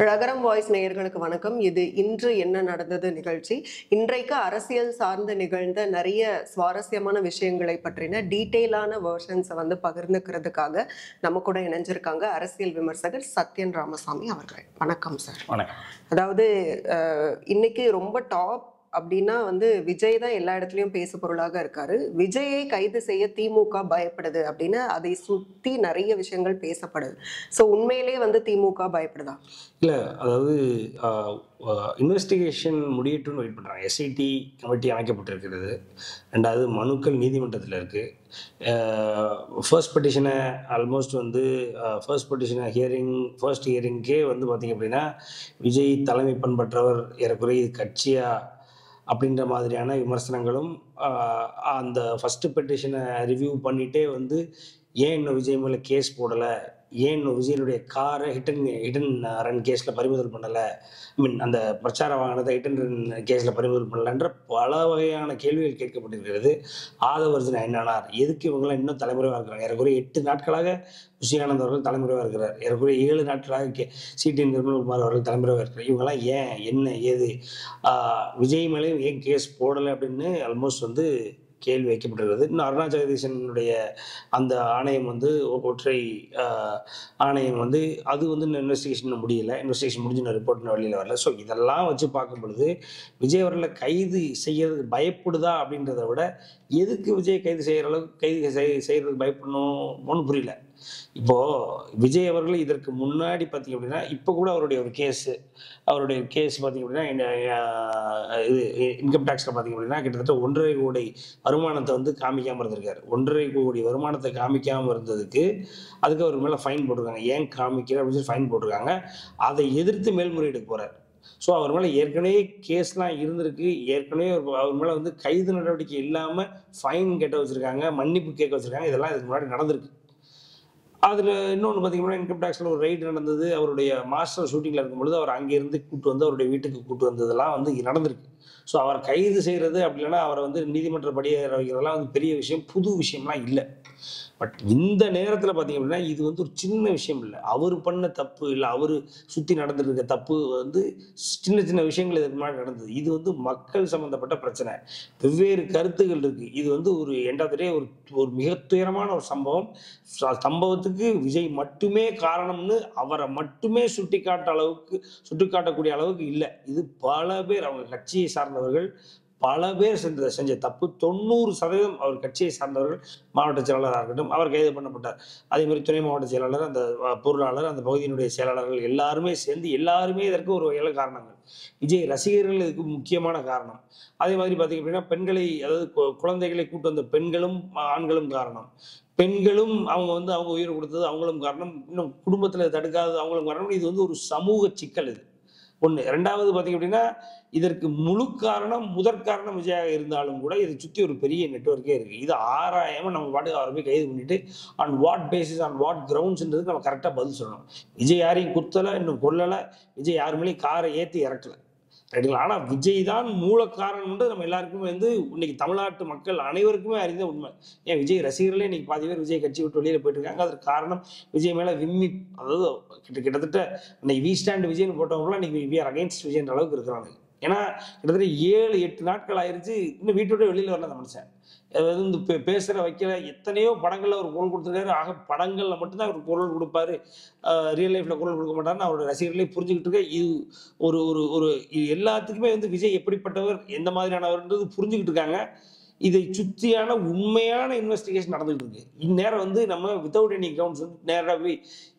ரகரம் voice நேயர்களுக்கு வணக்கம். இது இன்று என்ன நடந்தது நிகழ்ச்சி. இன்றைக்கு அரசியல் சார்ந்து நிகழ்ந்த நிறைய சுவாரஸ்யமான விஷயங்களை பற்றின டீட்டெயிலான வேர்ஷன்ஸை பகிர்ந்துக்கிறதுக்காக நம்ம கூட இணைஞ்சிருக்காங்க அரசியல் விமர்சகர் சத்யன் ராமசாமி அவர்கள். வணக்கம் சார். வணக்கம். அதாவது இன்னைக்கு ரொம்ப டாப் அப்படின்னா விஜய் தான் எல்லா இடத்துலயும் பேசு பொருளாக இருக்காரு. விஜயை கைது செய்ய திமுக பயப்படுது அப்படின்னு அதை சுத்தி நிறைய விஷயங்கள் பேசப்படுது. ஸோ உண்மையிலே திமுக பயப்படுதா? இல்லை, அதாவது இன்வெஸ்டிகேஷன் முடியட்டும்னு வெயிட் பண்ணுறாங்க. எஸ்ஐடி கமிட்டி அமைக்கப்பட்டிருக்கிறது. ரெண்டாவது மனுக்கள் நீதிமன்றத்தில் இருக்குது. ஃபர்ஸ்ட் பெட்டிஷனை ஆல்மோஸ்ட் ஃபர்ஸ்ட் பெட்டிஷனை ஃபர்ஸ்ட் ஹியரிங்கே பார்த்திங்க அப்படின்னா விஜய் தலைமை பண்பற்றவர் ஏறக்குறைய கட்சியா அப்படின்ற மாதிரியான விமர்சனங்களும் அந்த ஃபஸ்ட்டு பெட்டிஷனை ரிவ்யூ பண்ணிகிட்டே ஏன் இன்னும் விஜய் மேலே கேஸ் போடலை, ஏன் இன்னும் விஜயனுடைய காரை ஹிட் அண்ட் ரன் கேஸில் பறிமுதல் பண்ணலை, அந்த பிரச்சார வாகனத்தை ஹிட் அண்ட் ரன் கேஸில் பறிமுதல் பண்ணலைன்ற பல வகையான கேள்விகள் கேட்கப்பட்டிருக்கிறது. ஆதவர்ஜுன் என்னானார், எதுக்கு இவங்களாம் இன்னும் தலைமுறையாக இருக்கிறாங்க? ஏறக்குறைய 8 நாட்களாக விஷயானந்த் அவர்கள் தலைமுறையாக இருக்கிறார். ஏறக்குறைய 7 நாட்களாக சிடி நிர்மல்குமார் அவர்கள் தலைமுறையாக இருக்கிறார். இவங்கெல்லாம் ஏன், என்ன, ஏது, விஜய் மேலேயும் ஏன் கேஸ் போடலை அப்படின்னு ஆல்மோஸ்ட் கேள்வி வைக்கப்பட்டிருக்கிறது. இன்னும் அருணா ஜெகதீசனுடைய அந்த ஆணையம் ஒற்றை ஆணையம் அது இன்வெஸ்டிகேஷன் முடியலை. இன்வெஸ்டிகேஷன் முடிஞ்சு ரிப்போர்ட் வெளியில் வரல. ஸோ இதெல்லாம் வச்சு பார்க்கும் பொழுது விஜய் அவர்களை கைது செய்யறது பயப்படுதா அப்படின்றத விட எதுக்கு விஜய் கைது செய்கிற அளவுக்கு செய்யறதுக்கு பயப்படணும் ஒன்றும் புரியல. இப்போது விஜய் அவர்கள் இதற்கு முன்னாடி பார்த்திங்க அப்படின்னா இப்போ கூட அவருடைய கேஸ் பார்த்திங்க அப்படின்னா இது இன்கம் டேக்ஸில் பார்த்திங்க அப்படின்னா கிட்டத்தட்ட 1.5 கோடி வருமானத்தை காமிக்காமல் இருந்திருக்காரு. 1.5 கோடி வருமானத்தை காமிக்காமல் இருந்ததுக்கு அதுக்கு அவர் மேலே ஃபைன் போட்டிருக்காங்க. ஏன் காமிக்கிற அப்படின்னு சொல்லி ஃபைன் போட்டிருக்காங்க. அதை எதிர்த்து மேல்முறையீடுக்கு போகிறார். ஸோ அவர் மேலே ஏற்கனவே கேஸ்லாம் இருந்திருக்கு. ஏற்கனவே அவர் மேலே கைது நடவடிக்கை இல்லாமல் ஃபைன் கேட்ட வச்சுருக்காங்க, மன்னிப்பு கேட்க வச்சுருக்காங்க. இதெல்லாம் இதுக்கு முன்னாடி நடந்திருக்கு. அதில் இன்னொன்று பார்த்திங்கன்னா இன்கம் டேக்ஸில் ஒரு ரைடு நடந்தது. அவருடைய மாஸ்டர் ஷூட்டிங்கில் இருக்கும்பொழுது அவர் அங்கேருந்து கூப்பிட்டு அவருடைய வீட்டுக்கு கூப்பிட்டு வந்ததெல்லாம் நடந்திருக்கு. ஸோ அவரை கைது செய்கிறது அப்படி இல்லைன்னா அவரை நீதிமன்ற படியேற வைக்கிறதெல்லாம் பெரிய விஷயம், புது விஷயம்லாம் இல்லை. பட் இந்த நேரத்தில் பார்த்திங்க அப்படின்னா இது ஒரு சின்ன விஷயம் இல்லை. அவர் பண்ண தப்பு இல்லை, அவர் சுற்றி நடந்துருக்க தப்பு சின்ன சின்ன விஷயங்கள் இதுக்கு முன்னாடி நடந்தது. இது மக்கள் சம்மந்தப்பட்ட பிரச்சனை, வெவ்வேறு கருத்துகள் இருக்குது. இது ஒரு எண்ட் ஆஃப் தி டே ஒரு மிக துயரமான ஒரு சம்பவத்துக்கு விஜய் மட்டுமே காரணம்னு அவரை மட்டுமே சுட்டிக்காட்டக்கூடிய அளவுக்கு இல்லை. இது பல பேர், அவங்க கட்சியை சார்ந்தவர்கள் பல பேர் செஞ்ச தப்பு. 90% அவர் கட்சியை சார்ந்தவர்கள், மாவட்ட செயலாளராக இருக்கட்டும், அவர் கைது பண்ணப்பட்டார். அதே மாதிரி துணை மாவட்ட செயலாளர், அந்த பொருளாளர், அந்த பகுதியினுடைய செயலாளர்கள் எல்லாருமே சேர்ந்து இதற்கு ஒரு வகையில காரணங்கள். விஜய் ரசிகர்கள் இதுக்கு முக்கியமான காரணம். அதே மாதிரி பார்த்தீங்க அப்படின்னா பெண்களை, அதாவது குழந்தைகளை கூட்டு வந்த பெண்களும் ஆண்களும் காரணம். பெண்களும் அவங்க அவங்க உயிர் கொடுத்தது அவங்களும் காரணம். இன்னும் குடும்பத்தில் தடுக்காதது அவங்களும் காரணம். இது ஒரு சமூக சிக்கல். இது ஒன்று. ரெண்டாவது பார்த்தீங்க அப்படின்னா இதற்கு முதற் காரணம் விஜயாக இருந்தாலும் கூட இதை சுற்றி ஒரு பெரிய நெட்வொர்க்கே இருக்குது. இது ஆராயாமல் நம்ம பாட்டுக்கு அவரை போய் கைது பண்ணிட்டு on what basis, on what கிரவுண்ட்ஸ்ன்றதுக்கு நம்ம கரெக்டாக பதில் சொல்லணும். விஜய் யாரையும் குத்தலை, இன்னும் கொல்லலை, விஜய் யாருமேலேயும் காரை ஏற்றி இறக்கலை, ரைட்டுங்களா? ஆனால் விஜய் தான் மூல காரணம்ன்றது நம்ம எல்லாருக்குமே இன்னைக்கு தமிழ்நாட்டு மக்கள் அனைவருக்குமே அறிந்த உண்மை. ஏன் விஜய் ரசிகர்களே இன்னைக்கு பாதி பேர் விஜய் கட்சி விட்டு வெளியில் போயிட்டு இருக்காங்க. அதற்கு காரணம் விஜய் மேலே அதாவது கிட்டத்தட்ட இன்னைக்கு வி ஸ்டாண்ட் விஜய்னு போட்டவங்களாம் இன்னைக்கு வி ஆர் அகைன்ஸ்ட் விஜய்ன்ற அளவுக்கு இருக்கிறாங்க. ஏன்னா கிட்டத்தட்ட 7-8 நாட்கள் ஆயிடுச்சு, இன்னும் வீட்டை விட்டு வெளியில் வரல அந்த மனுஷன். பேசுகிற வைக்கல எத்தனையோ படங்களில் அவர் குரல் கொடுத்துருக்காரு. ஆக படங்களில் மட்டும்தான் அவர் குரல் கொடுப்பாரு, ரியல் லைஃப்பில் குரல் கொடுக்க மாட்டாருன்னு அவரோட ரசிகர்களே புரிஞ்சுக்கிட்டு இருக்க. இது ஒரு ஒரு ஒரு எல்லாத்துக்குமே விஜய் எப்படிப்பட்டவர், எந்த மாதிரியானவர்ன்றது புரிஞ்சுக்கிட்டு இருக்காங்க. இதை சுற்றியான உண்மையான இன்வெஸ்டிகேஷன் நடந்துகிட்டு இருக்கு. இந்நேரம் நம்ம வித்தவுட் எனி கிரவுண்ட்ஸ் நேராக போய்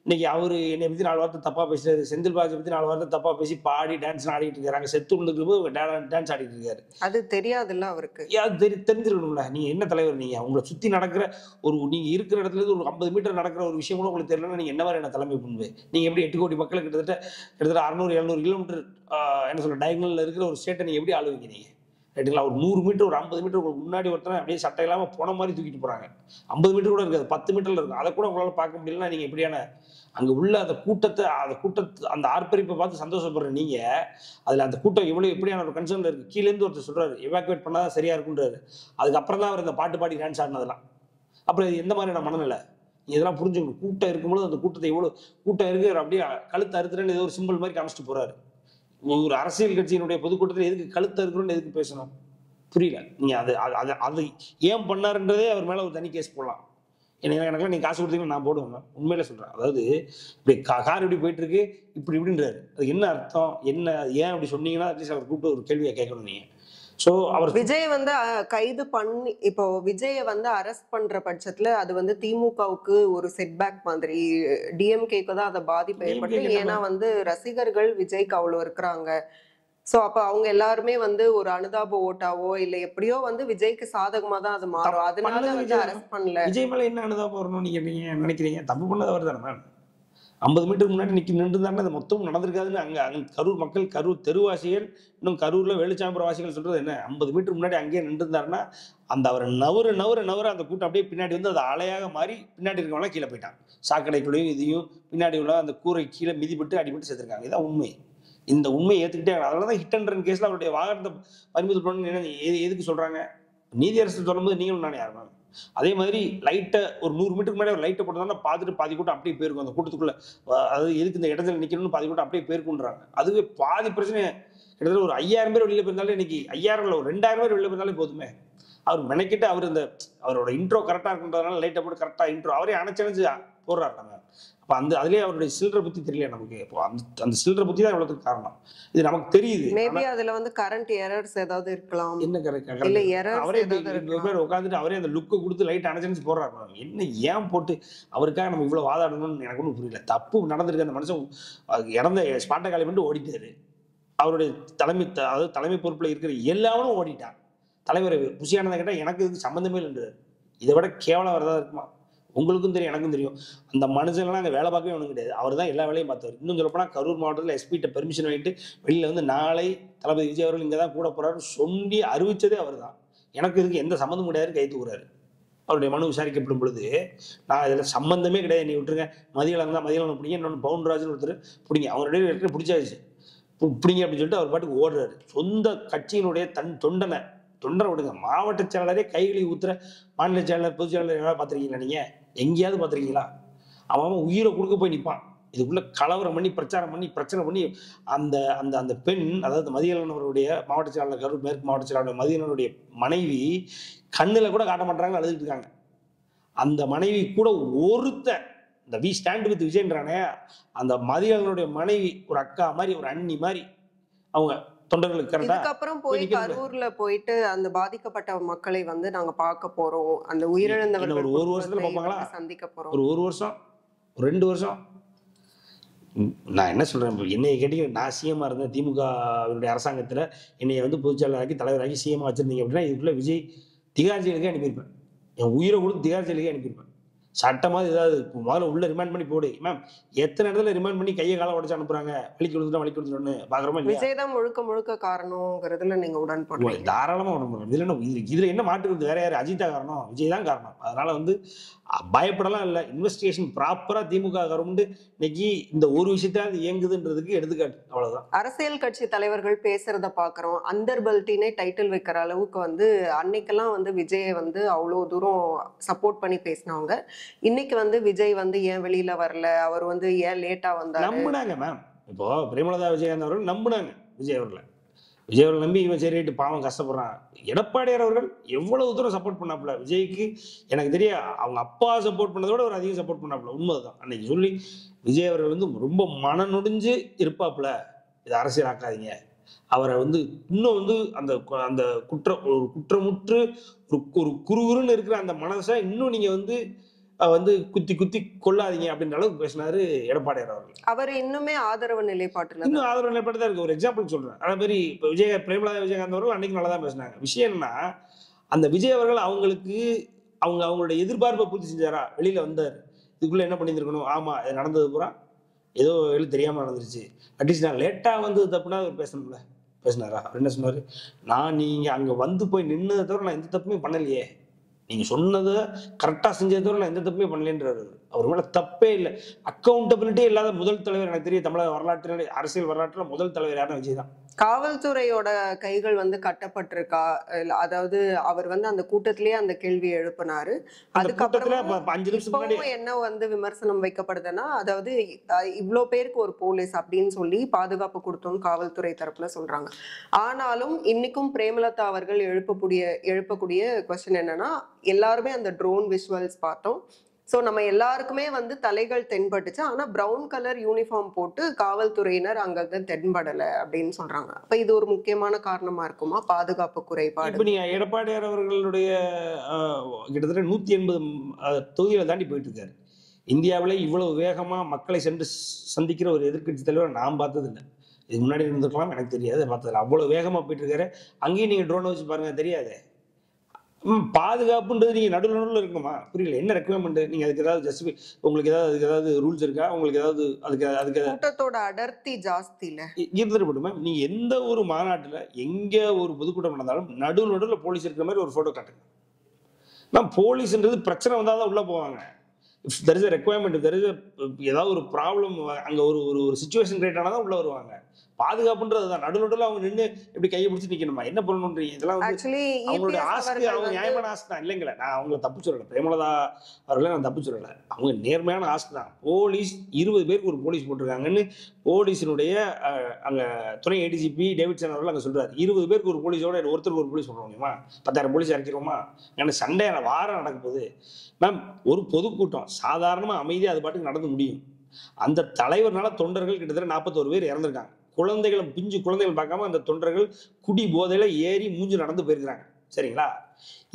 இன்னைக்கு அவர் என்னை பற்றி 4 வார்த்தை தப்பாக பேசுறாரு, செந்தில் பாலாஜி பற்றி 4 வார்த்தை தப்பாக பேசி பாடி டான்ஸ் ஆடிட்டு இருக்காங்க. செத்து விழுந்துக்கு டான்ஸ் ஆடிட்டு இருக்காரு. அது தெரியாதுல்ல அவருக்கு. தெரிஞ்சிருக்கணும்ல. நீங்க என்ன தலைவர், நீங்க உங்களை சுற்றி நடக்கிற நீங்க இருக்கிற இடத்துல இருந்து ஒரு 50 மீட்டர் நடக்கிற ஒரு விஷயம் கூட உங்களுக்கு தெரியலன்னா நீங்க என்ன மாதிரியான தலைமை பண்ணுவேன்? நீங்க எப்படி 8 கோடி மக்கள் கிட்டத்தட்ட 600-700 கிலோமீட்டர் என்ன சொல்ற டயகனல்ல இருக்கிற ஒரு ஸ்டேட்டை நீங்க எப்படி ஆளுவீங்க? நீங்க ரைட்டுங்களா? ஒரு 100 மீட்டர், ஒரு 50 மீட்டர் முன்னாடி ஒருத்தனை அப்படியே சட்டை இல்லாமல் போன மாதிரி தூக்கிட்டு போகிறாங்க. 50 மீட்டர் கூட இருக்காது, 10 மீட்டரில் இருக்கும். அதை கூட உங்களால் பார்க்க முடியலன்னா நீங்கள் எப்படியான அங்கே உள்ள அந்த கூட்டத்தை அந்த ஆர்ப்பரிப்பை பார்த்து சந்தோஷப்படுற நீங்கள் அதில் அந்த கூட்டம் எப்படியான ஒரு கன்சர்னில் இருக்குது. கீழேருந்து ஒருத்தர் சொல்கிறாரு எவாக்குவேட் பண்ணால் தான் சரியாக இருக்குன்றாரு. அதுக்கப்புறம் தான் அவர் இந்த பாட்டு பாடி டான்ஸ் ஆடினதெல்லாம். அப்புறம் இது எந்த மாதிரியான மனநிலை? இதெல்லாம் புரிஞ்சுக்கணும். கூட்டம் இருக்கும்போது அந்த கூட்டத்தை எவ்வளோ கூட்டம் இருக்கு, அவர் அப்படியே கழுத்து அறுத்துறேன்னு ஏதோ ஒரு சிம்பிள் மாதிரி காமிச்சிட்டு போறாரு. ஒரு அரசியல் கட்சியினுடைய பொதுக்கூட்டத்தில் எதுக்கு கழுத்து அறுக்கிறோன்னு எதுக்கு பேசணும்? புரியல. நீங்க அது அது அது அது ஏன் பண்ணாருன்றதே அவர் மேல ஒரு தனி கேஸ் போடலாம். எனக்குலாம் நீங்க காசு கொடுத்தீங்கன்னா நான் போடுவேங்க. உண்மையில சொல்றேன். அதாவது இப்படி கார் இப்படி போயிட்டு இருக்கு, இப்படின்றாரு. அது என்ன அர்த்தம்? என்ன ஏன் அப்படி சொன்னீங்கன்னா அட்லீஸ்ட் அவர் கூப்பிட்டு ஒரு கேள்வியை கேட்கணும் நீங்க. ஸோ அவர் விஜய் வந்து கைது பண்ணி இப்போ விஜய வந்து அரெஸ்ட் பண்ற பட்சத்துல அது வந்து திமுகவுக்கு ஒரு செட்பேக் மாதிரி, டிஎம்கேக்கு தான் அதை பாதிப்பு ஏற்பட்டு. ஏன்னா வந்து ரசிகர்கள் விஜய்க்கு அவ்வளவு இருக்கிறாங்க. சோ அப்ப அவங்க எல்லாருமே வந்து ஒரு அனுதாப ஓட்டாவோ இல்ல எப்படியோ வந்து விஜய்க்கு சாதகமா தான் அது மாறும். அதனால வந்து அரெஸ்ட் பண்ணல. விஜய் மேல என்ன அனுதாபம் வரணும்னு நீங்க நினைக்கிறீங்க? தப்பு பண்ணது அவர் தானே மேம். 50 மீட்டருக்கு முன்னாடி நின்று தானே அது மொத்தம் நடந்திருக்காதுன்னு அங்க கரூர் மக்கள், கரூர் தெருவாசிகள், இன்னும் கரூர்ல வெளிச்சாம்பரம் வாசிகள் சொல்றது என்ன? 50 மீட்டருக்கு முன்னாடி அங்கேயே நின்றுந்தாருன்னா அந்த அவரை நவர அந்த கூட்டம் அப்படியே பின்னாடி வந்து அது அலையாக மாறி பின்னாடி இருக்கவங்களாம் கீழே போயிட்டான். சாக்கடைக்குள்ளேயும் இதையும் பின்னாடி உள்ள அந்த கூரை கீழே மிதிப்பட்டு அடிபட்டு செத்துருக்காங்க. இதான் உண்மை. இந்த உண்மையை ஏத்துக்கிட்டே அதனாலதான் ஹிட் அண்ட் ரன் கேஸ்ல அவருடைய வாகனத்தை பறிமுதல் பண்ணணும்னு எதுக்கு சொல்றாங்க? நீதியரசு சொல்லும்போது நீங்களும் நானே யாருமா? அதே மாதிரி லைட்டை ஒரு 100 மீட்டருக்கு முன்னாடி ஒரு லைட்டை போட்டதால பார்த்துட்டு பாதி கூட்டம் அப்படியே போயிருக்கும் அந்த கூட்டத்துக்குள்ள. அதாவது எதுக்கு இந்த இடத்துல நிக்கணும்னு பாதி கூட்டம் அப்படியே போயிருக்குன்றாங்க. அதுவே பாதி பிரச்சனை. கிட்டத்தட்ட ஒரு 5000 பேர் வெளியில போயிருந்தாலே இன்னைக்கு 5000 இல்ல ஒரு 2000 பேர் வெளியில போயிருந்தாலே போதுமே. அவர் மெனக்கிட்டு அவர் இந்த அவரோட இன்ட்ரோ கரெக்டா இருக்குன்றதுனால லைட்டை போட்டு கரெக்டா இன்ட்ரோ அவரே அணைச்சணைச்சு போடுறாரு. நம்ம அப்ப அதுலயே அவருடைய சில்லற புத்தி தெரியல நமக்கு. இப்போ அந்த சில்லற புத்தி தான் இவ்வளவுக்கு காரணம். இது நமக்கு தெரியுது. மேபி அதுல வந்து கரண்ட் எரர்ஸ் ஏதாவது இருக்கலாம். என்ன இல்ல எரர்ஸ் அவரே ஏதாவது பேர் உட்காந்துட்டு அவரே அந்த லுக்கை கொடுத்து லைட் அணைச்சனிச்சு போடுறாரு. என்ன ஏன் போட்டு அவருக்காக நம்ம இவ்வளவு வாதாடணும்னு எனக்கு ஒன்றும் புரியல. தப்பு நடந்திருக்கு. அந்த மனுஷன் இறந்த ஸ்பாட்டை காலி பண்ணிட்டு ஓடிட்டாரு. அவருடைய அதாவது தலைமை பொறுப்புல இருக்கிற எல்லாரும் ஓடிட்டான். தலைவர் புஷியானதை கேட்டா எனக்கு இதுக்கு சம்பந்தமே இல்லைன்றாரு. இதை விட கேவலம் வரதா இருக்குமா? உங்களுக்கும் தெரியும், எனக்கும் தெரியும். அந்த மனுஷன்லாம் அங்கே வேலை பார்க்கவே ஒன்றும் கிடையாது. அவர் தான் எல்லா வேலையும் பார்த்தவர். இன்னும் சொல்லப்போனால் கரூர் மாவட்டத்தில் எஸ்பிகிட்ட பெர்மிஷன் வாங்கிட்டு வெளியில் வந்து நாளை தளபதி விஜய் அவர்கள் இங்கே தான் கூட போறாரு சொல்லி அறிவிச்சதே அவர் தான். எனக்கு இதுக்கு எந்த சம்மந்தம் கிடையாது கை தூக்குறாரு. அவருடைய மனு விசாரிக்கப்படும் பொழுது நான் இதில் சம்பந்தமே கிடையாது, நீ விட்டுருங்க, மதியம் தான் மதியம் பிடிங்க, இன்னொன்று பவுன்ராஜ்னு ஒருத்தர் பிடிங்க, அவருடைய பிடிச்சாச்சு பிடிங்க அப்படின்னு சொல்லிட்டு அவர் பாட்டுக்கு ஓடுறாரு. சொந்த கட்சியினுடைய தொண்டனை விடுங்க, மாவட்ட செயலாளரே கைகளை ஊத்துற மாநில செயலாளர் பொதுச் செயலாளர் எல்லாம் பார்த்துருக்கீங்களா? நீங்க எங்கேயாவது பார்த்துருக்கீங்களா? அவன் உயிரை கொடுக்க போய் நிற்பான். இதுக்குள்ள கலவரம் பண்ணி பிரச்சாரம் பண்ணி பிரச்சனை பண்ணி அந்த அந்த அந்த பெண், அதாவது மதியழகன் அவருடைய மாவட்ட செயலாளர், கரூர் மேற்கு மாவட்ட செயலாளர் மதியழகனுடைய மனைவி கண்ணுல கூட காட்ட மாட்டாங்க, அழுதுட்டு இருக்காங்க. அந்த மனைவி கூட இந்த வி ஸ்டாண்ட் வித் விஜயன்றானே அந்த மதியழகனுடைய மனைவி ஒரு அக்கா மாதிரி ஒரு அண்ணி மாதிரி அவங்க தொண்டர்களுக்கு கரெக்டா. இதுக்கப்புறம் போய் கரூர்ல போயிட்டு அந்த பாதிக்கப்பட்ட மக்களை வந்து நாங்க பார்க்க போறோம், அந்த உயிரிழந்தவர்கள் ஒரு வருஷத்துல பார்ப்பாங்களா? சந்திக்க போறோம். ஒரு வருஷம், ஒரு 2 வருஷம். நான் என்ன சொல்றேன், என்னைய கேட்டீங்க, நான் சிஎம்மா இருந்தேன் திமுக அரசாங்கத்துல என்னைய வந்து பொதுச்செயலாளராக்கி தலைவராக்கி சிஎம்மா வச்சிருந்தீங்க அப்படின்னா இதுக்குள்ள விஜய் திகார் ஜெயிலுக்கே அனுப்பியிருப்பேன். என் உயிரை கொடுத்து திகார் ஜெயிலுக்கே அனுப்பியிருப்பேன். சட்டமாக ஏதாவது முதல்ல உள்ள ரிமாண்ட் பண்ணி போடு. மேம் எத்தனை இடத்துல ரிமாண்ட் பண்ணி கையை காலம் உடச்சு அனுப்புறாங்க, வலிக்கு விழுந்துட்டோன்னு பாக்குறோமா? விஜய் தான் முழுக்க காரணம்ங்கிறதுல நீங்க உடன்படுறீங்க? தாராளமா உடன்படுறோம். இதுல என்ன மாற்றுறது? வேற யாரு? அஜித்தா காரணம்? விஜய் தான் காரணம். அதனால வந்து பயப்படலாம் இல்லை. இன்வெஸ்டிகேஷன் ப்ராப்பரா திமுக கவர்மெண்ட் இன்னைக்கு இந்த ஒரு விஷயத்தாவது இயங்குதுன்றதுக்கு எடுத்துக்காட்டு. அவ்வளவுதான். அரசியல் கட்சி தலைவர்கள் பேசுறத பாக்குறோம். அந்தர் பல்ட்டினே டைட்டில் வைக்கிற அளவுக்கு வந்து அன்னைக்கெல்லாம் வந்து விஜயை வந்து அவ்வளவு தூரம் சப்போர்ட் பண்ணி பேசினவங்க இன்னைக்கு வந்து விஜய் வந்து ஏன் வெளியில வரல, அவர் வந்து ஏன் லேட்டா வந்தாரு நம்பினாங்க மேம். இப்போ பிரேமலதா விஜயகாந்த் அவர்கள் நம்பினாங்க விஜய் அவர்கள் நம்பி இவன் சரி பாவம் கஷ்டப்படுறான். எடப்பாடியார் அவர்கள் எவ்வளவு தூரம் சப்போர்ட் பண்ணாப்புல விஜய்க்கு எனக்கு தெரிய, அவங்க அப்பா சப்போர்ட் பண்ணதோட ஒரு அதிகம் சப்போர்ட் பண்ணாப்புல. உண்மைதான். அன்னைக்கு சொல்லி விஜய் அவர்கள் வந்து ரொம்ப மனநொடிஞ்சு இருப்பாப்புல, இதை அரசியல் ஆக்காதீங்க, அவரை வந்து இன்னும் வந்து அந்த அந்த குற்றமுற்று ஒரு குறுகுறுன்னு இருக்கிற அந்த மனசை இன்னும் நீங்க வந்து குத்தி கொள்ளாதீங்க அப்படின்ற அளவுக்கு பேசினாரு எடப்பாடியார் அவர்கள். அவர் இன்னுமே ஆதரவு நிலைப்பாட்டுல இன்னும் ஆதரவு நிலைப்பாடு தான் இருக்கு. ஒரு எக்ஸாம்பிள் சொல்றேன். அதே மாதிரி இப்போ பிரேமலதா விஜயகாந்த் அவர்கள் அன்னைக்கு நல்லா தான் பேசினாங்க. விஷயம் என்னன்னா, அந்த விஜய் அவர்கள் அவங்களுடைய எதிர்பார்ப்பை பூர்த்தி செஞ்சாரா? வெளியில வந்தார், இதுக்குள்ள என்ன பண்ணியிருக்கணும், ஆமா இது நடந்தது பூரா ஏதோ தெரியாம நடந்துருச்சு, அட்லீஸ்ட் நான் லேட்டா வந்து தப்புனா அவர் பேசினாரா? அவர் என்ன சொன்னாரு, நீங்க அங்க வந்து போய் நின்னதை தவிர நான் எந்த தப்புமே பண்ணலையே, நீங்க சொன்னதை கரெக்டா செஞ்சதை தவிர நான் எந்த தப்புமே பண்ணலேன்றாரு. அவர் மேல தப்பே இல்லை. அக்கௌண்டபிலிட்டியே இல்லாத முதல் தலைவர் எனக்கு தெரியும் தமிழக வரலாற்றில், அரசியல் வரலாற்றில் முதல் தலைவர் யாருன்னா விஜய் தான். காவல்துறையோட கைகள் வந்து கட்டப்பட்டிருக்கா? இல்ல, அதாவது அவர் வந்து அந்த கூட்டத்திலேயே அந்த கேள்வி எழுப்பினாரு. அந்த கூட்டத்துல அதுக்கப்புறம் 5 நிமிஷம் முன்னாடி இப்பவும் என்ன வந்து விமர்சனம் வைக்கப்படுதுன்னா, அதாவது இவ்ளோ பேருக்கு ஒரு போலீஸ் அப்படின்னு சொல்லி பாதுகாப்பு கொடுத்தோம்னு காவல்துறை தரப்புல சொல்றாங்க. ஆனாலும் இன்னைக்கும் பிரேமலதா அவர்கள் எழுப்பக்கூடிய கொஸ்டின் என்னன்னா, எல்லாருமே அந்த ட்ரோன் விஷுவல்ஸ் பார்த்தோம். ஸோ நம்ம எல்லாருக்குமே வந்து தலைகள் தென்பட்டுச்சு. ஆனா பிரவுன் கலர் யூனிஃபார்ம் போட்டு காவல்துறையினர் அங்கங்க தென்படலை அப்படின்னு சொல்றாங்க. அப்ப இது ஒரு முக்கியமான காரணமா இருக்குமா, பாதுகாப்பு குறைபாடு? இப்ப நீங்க எடப்பாடியார் அவர்களுடைய கிட்டத்தட்ட 180 தொகுதிகளை தாண்டி போயிட்டு இருக்காரு. இந்தியாவிலே இவ்வளவு வேகமா மக்களை சென்று சந்திக்கிற ஒரு எதிர்க்கட்சி தலைவரை நான் பார்த்தது இல்லை. இதுக்கு முன்னாடி இருந்திருக்கலாம், எனக்கு தெரியாது, பார்த்ததில்ல. அவ்வளவு வேகமா போயிட்டு இருக்காரு. அங்கேயும் நீங்க ட்ரோனை வச்சு பாருங்க, தெரியாது. பாதுகாப்புன்றது நீங்க நடுவில் இருக்குமா? புரியல. என்ன ரெக்குவயர்மெண்ட்? நீங்க அதுக்கு ஏதாவது ஜஸ்டிஃபை, உங்களுக்கு ஏதாவது அதுக்கு ஏதாவது ரூல்ஸ் இருக்கா? உங்களுக்கு ஏதாவது அதுக்கு அதுக்கு கூட்டத்தோட அடர்த்தி ஜாஸ்தி இல்ல இருந்துட்டு போட்டுமா? நீங்க எந்த ஒரு மாநாட்டுல எங்க ஒரு பொதுக்கூட்டம் நடந்தாலும் நடுவில் போலீஸ் இருக்கிற மாதிரி ஒரு போட்டோ காட்டுங்க. நான் போலீஸ்ன்றது பிரச்சனை வந்தாதான் உள்ள போவாங்க. If there is a requirement, if there is a ஏதாவது ஒரு ப்ராப்ளம், அங்க ஒரு ஒரு ஒரு சிச்சுவேஷன் கிரியேட் ஆனாதான் உள்ள வருவாங்க. பாதுகாப்புன்றது தான். நடுவில் அவங்க நின்று இப்படி கையை பிடிச்சி நிக்கணுமா? என்ன பண்ணணும்ன்றீங்க? இதெல்லாம் வந்து ஆக்சுவலி அவங்களுடைய ஆஸ்தி, அவங்க நியாயமான ஆஸ்தி தான் இல்லைங்களா? நான் அவங்களை தப்பு சொல்லலை, பிரேமலதா அவர்களை நான் தப்பு சொல்லலை. அவங்க நேர்மையான ஆஸ்தி தான். போலீஸ் 20 பேருக்கு ஒரு போலீஸ் போட்டிருக்காங்கன்னு போலீஸினுடைய அங்க துணை ஏடிஜிபி டேவிட்சன் அவர்கள் அங்கே சொல்றாரு. 20 பேருக்கு ஒரு போலீஸோட ஒருத்தருக்கு ஒரு போலீஸ் பண்ண முடியுமா? 10,000 போலீஸ் இறக்கிடுவோமா? ஏன்னா சண்டே வாரம் நடக்க போகுது மேம். ஒரு பொதுக்கூட்டம் சாதாரணமாக அமைதியாக அது பாட்டுக்கு நடந்து முடியும். அந்த தலைவர்னால தொண்டர்கள் கிட்டத்தட்ட 41 பேர் இறந்துருக்காங்க. குழந்தைகளை, பிஞ்சு குழந்தைகள் பார்க்காம அந்த தொண்டர்கள் குடி போதையில ஏறி மூஞ்சி நடந்து போயிருக்கிறாங்க. சரிங்களா?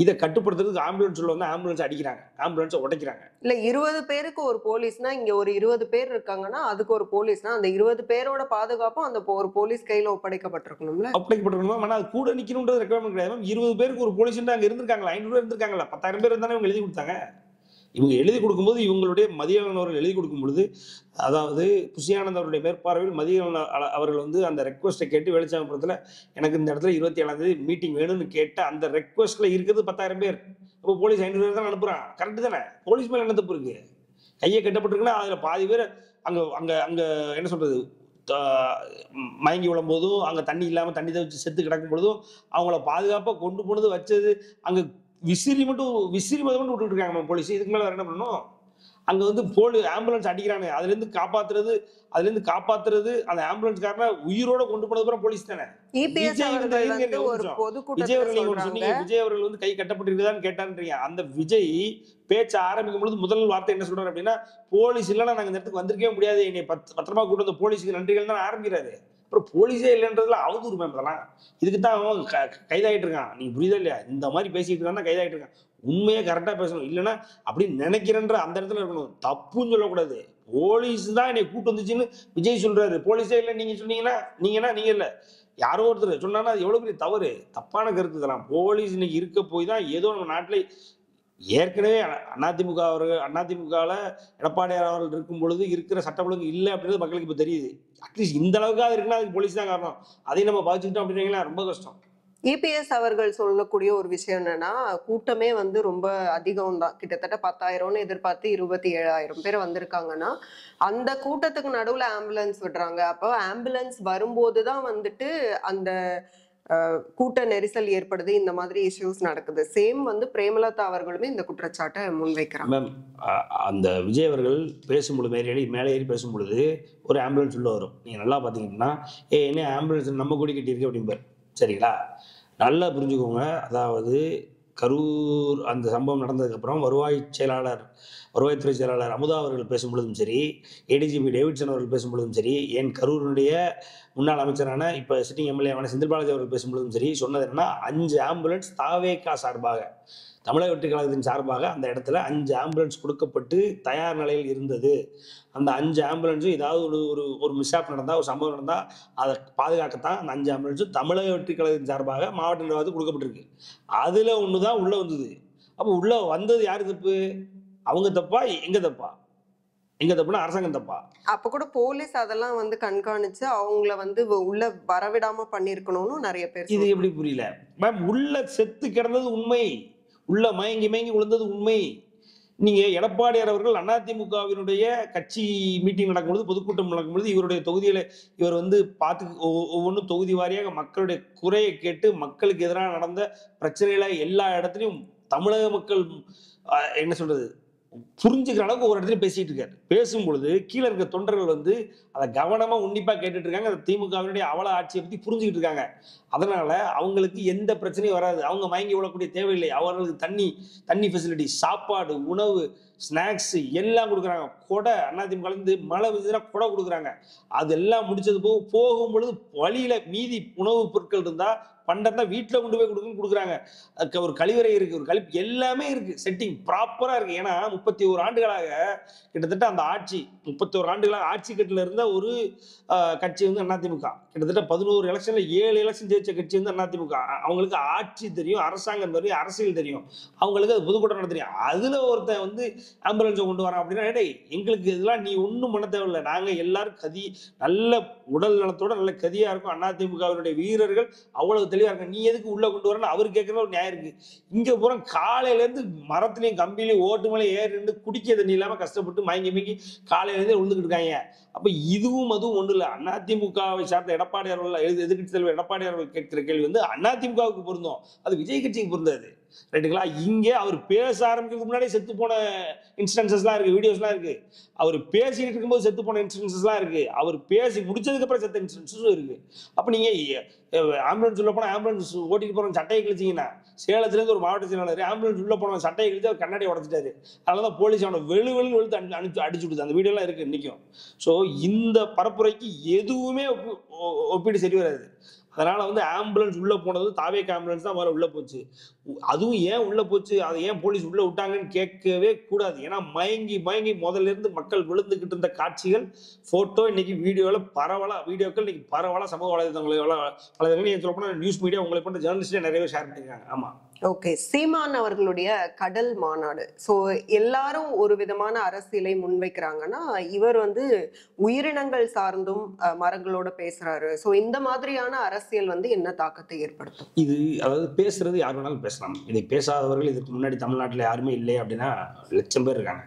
இதை கட்டுப்படுத்துறதுக்கு ஆம்புலன்ஸ் உள்ள வந்து ஆம்புலன்ஸ் அடிக்கிறாங்க, ஆம்புலன்ஸை உடைக்கிறாங்க. இல்ல 20 பேருக்கு ஒரு போலீஸ்னா, இங்க ஒரு 20 பேர் இருக்காங்கன்னா அதுக்கு ஒரு போலீஸ்னா, அந்த 20 பேரோட பாதுகாப்பும் அந்த ஒரு போலீஸ் கையில ஒப்படைக்கப்பட்டிருக்கணும்ல. ஒப்படைக்கப்பட்டிருக்கணுமா? ஆனா அது கூட நிக்கணும்ன்றது ரெக்குவயர்மெண்ட் கிடையாது மேம். 20 பேருக்கு ஒரு போலீஸ் அங்க இருந்திருக்காங்களா? 500 பேர் இருந்திருக்காங்களா? 10,000 பேர் இருந்தானே இவங்க எழுதி கொடுத்தாங்க. இவங்க எழுதி கொடுக்கும்போது, இவங்களுடைய மதியழகன் அவர்கள் எழுதி கொடுக்கும் பொழுது, அதாவது புஷியானந்த் அவருடைய மேற்பார்வையில் மதியழகன் அவர்கள் வந்து அந்த ரெக்வஸ்ட்டை கேட்டு வெளிச்சாமப்புறத்தில் எனக்கு இந்த இடத்துல 27ஆம் தேதி மீட்டிங் வேணும்னு கேட்ட அந்த ரெக்வஸ்ட்ல இருக்கிறது 10,000 பேர். அப்போ போலீஸ் 500 பேர் தான் அனுப்புறான். கரெக்டு தானே? போலீஸ் மேல என்ன தப்பு இருக்கு? கையை கட்டப்பட்டிருக்குன்னா அதுல பாதி பேர் அங்க அங்க அங்க என்ன சொல்றது, மயங்கி விழும் போதும், அங்க தண்ணி இல்லாம தண்ணி தவிச்சு செத்து கிடக்கும் பொழுதும் அவங்கள பாதுகாப்பா கொண்டு போனது வச்சது அங்க விசிறி மட்டும் விட்டுட்டு இருக்காங்க போலீஸ். இதுக்கு மேல என்ன பண்ணணும்? அங்க வந்து ஆம்புலன்ஸ் அடிக்கிறாங்க. அதுல இருந்து காப்பாத்துறது அந்த ஆம்புலன்ஸ்காரனை உயிரோட கொண்டு போனது அப்புறம் போலீஸ் தானே. விஜய் அவர்கள் சொன்னீங்க, விஜய் அவர்கள் வந்து கை கட்டப்பட்டிருக்குதான்னு கேட்டான்றீங்க. அந்த விஜய் பேச்ச ஆரம்பிக்கும் பொழுது முதல் வார்த்தை என்ன சொல்றாரு அப்படின்னா, போலீஸ் இல்லைன்னா நாங்க இந்த இடத்துக்கு வந்திருக்கவே முடியாது, என்னை பத்திரமா கூட்டு வந்த போலீஸுக்கு நன்றிகள் தான் ஆரம்பிக்கிறாரு. அப்புறம் போலீஸே இல்லைன்றதுல அவதூறு மேம் இதெல்லாம். இதுக்கு தான் அவன் கைதாகிட்டு இருக்கான். நீங்க புரியுதா இல்லையா? இந்த மாதிரி பேசிட்டு இருக்கான் கைதாகிட்டு இருக்கான். உண்மையே கரெக்டா பேசணும். இல்லைன்னா அப்படி நினைக்கிறேன்ற அந்த இடத்துல இருக்கணும். தப்புன்னு சொல்லக்கூடாது. போலீஸ் தான் என்னை கூட்டு வந்துச்சுன்னு விஜய் சொல்றாரு. போலீஸே இல்லை நீங்க சொன்னீங்கன்னா நீங்க இல்ல, யாரோ ஒருத்தர் சொன்னாங்கன்னா அது எவ்வளவு பெரிய தவறு, தப்பான கருத்து இதெல்லாம். போலீஸ் இன்னைக்கு இருக்க போய் தான் ஏதோ நம்ம நாட்டில் ஏற்கனவே அதிமுகவில் எடப்பாடியார் அவர்கள் இருக்கும் பொழுது இருக்கிற சட்ட ஒழுங்கு இல்லை அப்படின்றது மக்களுக்கு இப்போ தெரியுது. அட்லீஸ்ட் இந்த அளவுக்கு அது இருக்குன்னா அதுக்கு போலீஸ் தான் காரணம். அதையும் நம்ம பாதிச்சுக்கிட்டோம் அப்படின்னா ரொம்ப கஷ்டம். இபிஎஸ் அவர்கள் சொல்லக்கூடிய ஒரு விஷயம் என்னன்னா, கூட்டமே வந்து ரொம்ப அதிகம் தான். கிட்டத்தட்ட 10,000ன்னு எதிர்பார்த்து 27,000 பேர் வந்திருக்காங்கன்னா, அந்த கூட்டத்துக்கு நடுவுல ஆம்புலன்ஸ் விடுறாங்க. அப்போ ஆம்புலன்ஸ் வரும்போது தான் வந்துட்டு அந்த கூட்ட நெரிசல் ஏற்படுது, இந்த மாதிரி இஷ்யூஸ் நடக்குது. சேம் வந்து பிரேமலதா அவர்களுமே இந்த குற்றச்சாட்டை முன்வைக்கிறாங்க. மேம், அந்த விஜய் அவர்கள் பேசும்பொழுது மேலே ஏறி பேசும்பொழுது ஒரு ஆம்புலன்ஸ் உள்ள வரும். நீங்க நல்லா பாத்தீங்கன்னா, என்ன ஆம்புலன்ஸ் நம்ம கூடி கட்டி இருக்கு அப்படிம்பார். சரிங்களா? நல்லா புரிஞ்சுக்கோங்க. அதாவது கரூர் அந்த சம்பவம் நடந்ததுக்கப்புறம் வருவாய்த்துறை செயலாளர் அமுதா அவர்கள் பேசும்பொழுதும் சரி, ஏடிஜிபி டேவிட்சன் அவர்கள் பேசும்பொழுதும் சரி, ஏன் கரூருடைய முன்னாள் அமைச்சரான இப்போ சிட்டிங் எம்எல்ஏவான செந்தில் பாலாஜி அவர்கள் பேசும்பொழுதும் சரி சொன்னது என்னன்னா, 5 ஆம்புலன்ஸ் தாவேகா சார்பாக, தமிழக வெற்றி கழகத்தின் சார்பாக அந்த இடத்துல 5 ஆம்புலன்ஸ் கொடுக்கப்பட்டு தயார் நிலையில் இருந்தது. அந்த 5 ஆம்புலன்ஸும் ஏதாவது ஒரு மிஸ்ஆப் நடந்தால், ஒரு சம்பவம் நடந்தால் அதை பாதுகாக்கத்தான் அந்த 5 ஆம்புலன்ஸும் தமிழக வெற்றி கழகத்தின் சார்பாக மாவட்ட நிர்வாகத்துக்கு கொடுக்கப்பட்டிருக்கு. அதில் ஒன்று தான் உள்ளே வந்தது. அப்போ உள்ளே வந்தது யார் தப்பு? அவங்க தப்பா? எங்க தப்பா? எங்க தப்புனா அரசாங்கம் தப்பா? அப்ப கூட போலீஸ் அதெல்லாம் வந்து கண்காணிச்சு அவங்கள வந்து உள்ள வரவிடாம பண்ணிருக்கணும்னு நிறைய பேர். இது எப்படி புரியல மேம்? உள்ள செத்து கிடந்தது உண்மை, உள்ள மயங்கி விழுந்தது உண்மை. நீங்க எடப்பாடியார் அவர்கள் அதிமுகவினுடைய கட்சி மீட்டிங் நடக்கும்பொழுது, பொதுக்கூட்டம் நடக்கும்பொழுது இவருடைய தொகுதியில இவர் வந்து பார்த்து ஒவ்வொன்றும் தொகுதி வாரியாக மக்களுடைய குறையை கேட்டு மக்களுக்கு எதிராக நடந்த பிரச்சனைகளை எல்லா இடத்துலயும் தமிழக மக்கள் என்ன சொல்றது புரிஞ்சுக்கிற அளவுக்கு ஒரு இடத்துல பேசிட்டு இருக்காரு. பேசும் பொழுது கீழே இருக்க தொண்டர்கள் வந்து அதை கவனமா உன்னிப்பா கேட்டுட்டு இருக்காங்க. அந்த திமுகவினுடைய அவல ஆட்சியை பத்தி புரிஞ்சுக்கிட்டு இருக்காங்க. அதனால அவங்களுக்கு எந்த பிரச்சனையும் வராது. அவங்க மயங்கி விழக்கூடிய தேவையில்லை. அவர்களுக்கு தண்ணி ஃபெசிலிட்டி, சாப்பாடு, உணவு, ஸ்நாக்ஸ் எல்லாம் கொடுக்குறாங்க. கொடை அதிமுக இருந்து மழை பெய்யுதுன்னா கொடை கொடுக்குறாங்க. அதெல்லாம் முடிச்சது போகும் பொழுது வழியில மீதி உணவுப் பொருட்கள் இருந்தா பண்டத்தை வீட்டுல கொண்டு போய் கொடுக்குறாங்க. அதுக்கு ஒரு கழிவறை இருக்கு, ஒரு எல்லாமே இருக்கு. செட்டிங் ப்ராப்பரா இருக்கு. ஏன்னா 31 ஆண்டுகளாக கிட்டத்தட்ட அந்த ஆட்சி 31 ஆண்டுகளாக ஆட்சி கட்டில இருந்த ஒரு கட்சி வந்து அதிமுக. கிட்டத்தட்ட 11 எலெக்ஷன்ல 7 எலெக்ஷன் ஜெயிச்ச கட்சி வந்து அதிமுக. அவங்களுக்கு ஆட்சி தெரியும், அரசாங்கம் தெரியும், அரசியல் தெரியும். அவங்களுக்கு அது பொதுக்கூட்டம் நடத்துறீங்க. அதுல ஒருத்தன் வந்து ஆம்புலன்ஸை கொண்டு வரான் அப்படின்னா, டேய் எங்களுக்கு இதெல்லாம் நீ ஒன்றும் பண்ண தேவையில்லை. நாங்க எல்லாரும் நல்ல உடல் நலத்தோட நல்ல கதியா இருக்கும். அதிமுகவினுடைய வீரர்கள் அவ்வளவு தெளிவா இருக்கு. நீ எதுக்கு உள்ள கொண்டு வரணும் அவருக்கு கேட்கறது ஒரு நியாயம் இருக்கு. இங்க பூரா காலையில இருந்து மரத்திலையும் கம்பிலையும் ஓட்டு மேலே ஏறி நின்று குடிக்க தண்ணி இல்லாம கஷ்டப்பட்டு மயங்கி காலையில இருந்தே விழுந்துக்கிட்டு இருக்காங்க. அப்ப இதுவும் அதுவும் ஒண்ணு இல்ல. அதிமுகவை சார்ந்த எடப்பாடியார் எதிர்க்கட்சி தலைவர் எடப்பாடியார் கேட்கிற கேள்வி வந்து அதிமுகவுக்கு பொருந்தும், அது விஜய் கட்சிக்கு பொருந்தாது. ரைட்டுங்களா? இங்கே அவர் பேச ஆரம்பிக்கிறதுக்கு முன்னாடி செத்து போன இன்ஸ்டன்சஸ்லாம் இருக்கு, வீடியோஸ்லாம் இருக்கு. அவர் பேசிட்டு இருக்கும்போது செத்து போன இன்ஸ்டன்சஸ்லாம் இருக்கு. அவர் பேசி முடிச்சதுக்கு அப்புறம் செத்த இன்ஸ்டன்சஸும் இருக்கு. அப்ப நீங்க ஆம்புலன்ஸ் உள்ள போனா ஆம்புலன்ஸ் ஓட்டிட்டு போறவங்க சட்டையை கிழிச்சிங்கன்னா, சேலத்துல இருந்து ஒரு மாவட்ட செயலாளர் ஆம்புலன்ஸ் உள்ள போனவங்க சட்டையை கிழிச்சு அவர் கண்ணாடி உடச்சிட்டாரு. அதனாலதான் போலீஸ் அவனை வெளுத்து அடிச்சு விடுது. அந்த வீடியோ எல்லாம் இருக்கு இன்னைக்கும். சோ இந்த பரப்புரைக்கு எதுவுமே ஒப்பீடு சரி வராது. அதனால வந்து ஆம்புலன்ஸ் உள்ள போனது தாவேக ஆம்புலன்ஸ் தான் உள்ள போச்சு. அதுவும் ஏன் உள்ள போச்சு, அதை ஏன் போலீஸ் உள்ள விட்டாங்கன்னு கேட்கவே கூடாது. ஏன்னா மயங்கி முதல்ல இருந்து மக்கள் விழுந்துகிட்டு இருந்த காட்சிகள் போட்டோ இன்னைக்கு வீடியோக்கள் இன்னைக்கு பரவலா சமூக வலைதளங்கள் சொல்ல போனா நியூஸ் மீடியா உங்களை போன்ற ஜேர்னலிஸ்டே நிறைய ஷேர் பண்ணிருக்காங்க. ஆமா. ஓகே, சீமான் அவர்களுடைய கடல் மாநாடு. ஸோ எல்லாரும் ஒரு விதமான அரசியலை முன்வைக்கிறாங்கன்னா, இவர் வந்து உயிரினங்கள் சார்ந்தும் மரங்களோட பேசுறாரு. ஸோ இந்த மாதிரியான அரசியல் வந்து என்ன தாக்கத்தை ஏற்படுத்தும்? இது அதாவது பேசுறது யார் வேணாலும் பேசலாம். இதை பேசாதவர்கள் இதுக்கு முன்னாடி தமிழ்நாட்டில் யாருமே இல்லை அப்படின்னா லட்சம் பேர் இருக்காங்க.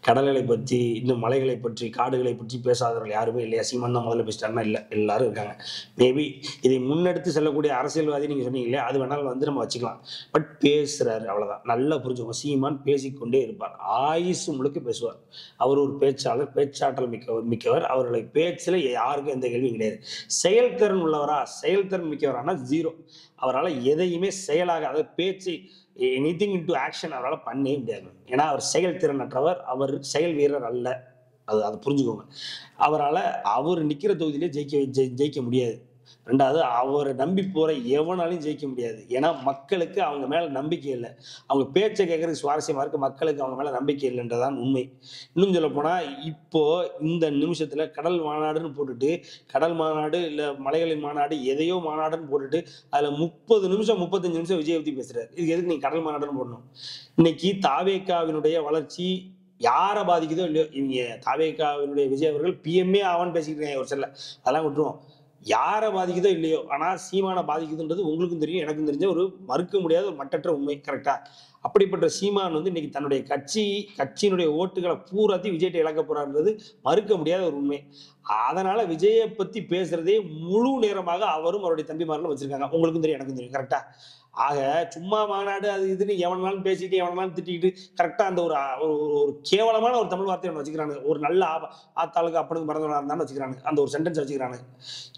கடல்களை பற்றி, இன்னும் மலைகளை பற்றி, காடுகளை பற்றி பேசாதவர்கள் யாருமே இல்லையா? சீமான் தான் முதல்ல பேசிட்டாருன்னா இல்லை, எல்லாரும் இருக்காங்க. மேபி இதை முன்னெடுத்து செல்லக்கூடிய அரசியல்வாதி நீங்க சொன்னீங்களே, அது வேணாலும் வந்து நம்ம வச்சுக்கலாம். பட் பேசுறாரு, அவ்வளவுதான். நல்லா புரிஞ்சுக்கோங்க. சீமான் பேசிக்கொண்டே இருப்பார், ஆயுசு முழுக்க பேசுவார். அவர் ஒரு பேச்சாளர், பேச்சாற்றல் மிக்கவர். அவர்களை பேச்சுல யாருக்கும் எந்த கேள்வியும் கிடையாது. செயல்திறன் உள்ளவரா, செயல்திறன் மிக்கவரானா ஜீரோ. அவரால் எதையுமே செயலாக, அதாவது பேச்சு எனிதிங் இன்டு ஆக்ஷன் அவரால் பண்ணவே முடியாது. ஏன்னா அவர் செயல்திறனற்றவர், அவர் செயல் வீரர் அல்ல. அதை புரிஞ்சுக்கோங்க. அவர் நிக்கிற தொகுதியிலே ஜெயிக்க முடியாது. ரெண்டாவது, அவரை நம்பி போற எவனாலையும் ஜெயிக்க முடியாது. ஏன்னா மக்களுக்கு அவங்க மேல நம்பிக்கை இல்லை. அவங்க பேச்சை கேட்கறதுக்கு சுவாரஸ்யமா இருக்கு, மக்களுக்கு அவங்க மேல நம்பிக்கை இல்லைன்றதான் உண்மை. இன்னும் சொல்ல போனா, இப்போ இந்த நிமிஷத்துல கடல் மாநாடுன்னு போட்டுட்டு, கடல் மாநாடு இல்ல மலைகளின் மாநாடு எதையோ மாநாடுன்னு போட்டுட்டு அதுல 30 நிமிஷம் 35 நிமிஷம் விஜய் பத்தி பேசுறாரு. இதுக்கு எதுக்கு நீங்க கடல் மாநாடுன்னு போடணும்? இன்னைக்கு தாவேகாவினுடைய வளர்ச்சி யாரை பாதிக்குதோ இல்லையோ, இவங்க தாவேகாவினுடைய விஜய் அவர்கள் பிஎம்ஏ ஆவான்னு பேசிக்கிட்டு இருக்காங்க ஒரு சில, அதெல்லாம் விட்டுருவோம். யாரை பாதிக்குதோ இல்லையோ, ஆனா சீமானை பாதிக்குதுன்றது உங்களுக்கும் தெரியும், எனக்கும் தெரிஞ்ச ஒரு மறுக்க முடியாத ஒரு மட்டற்ற உண்மை. கரெக்டா? அப்படிப்பட்ட சீமான் வந்து இன்னைக்கு தன்னுடைய கட்சியினுடைய ஓட்டுகளை பூராத்தி விஜய்கிட்ட இழக்க போறாருன்றது மறுக்க முடியாத ஒரு உண்மை. அதனால விஜயை பத்தி பேசுறதே முழு நேரமாக அவரும் அவருடைய தம்பிமார்களும் வச்சிருக்காங்க. உங்களுக்கும் தெரியும், எனக்கும் தெரியும். கரெக்டா? ஆக சும்மா மாநாடு அது இதுன்னு எவனாலும் பேசிட்டு எவனாலும் திட்டிக்கிட்டு கரெக்டா அந்த ஒரு கேவலமான ஒரு தமிழ் வார்த்தையை வச்சுக்கிறாங்க. ஒரு நல்ல ஆத்தாளுக்கு அப்பனுக்கு பிறந்தவனா இருந்தான்னு வச்சுக்கிறாங்க. அந்த ஒரு சென்டென்ஸ் வச்சுக்கிறாங்க.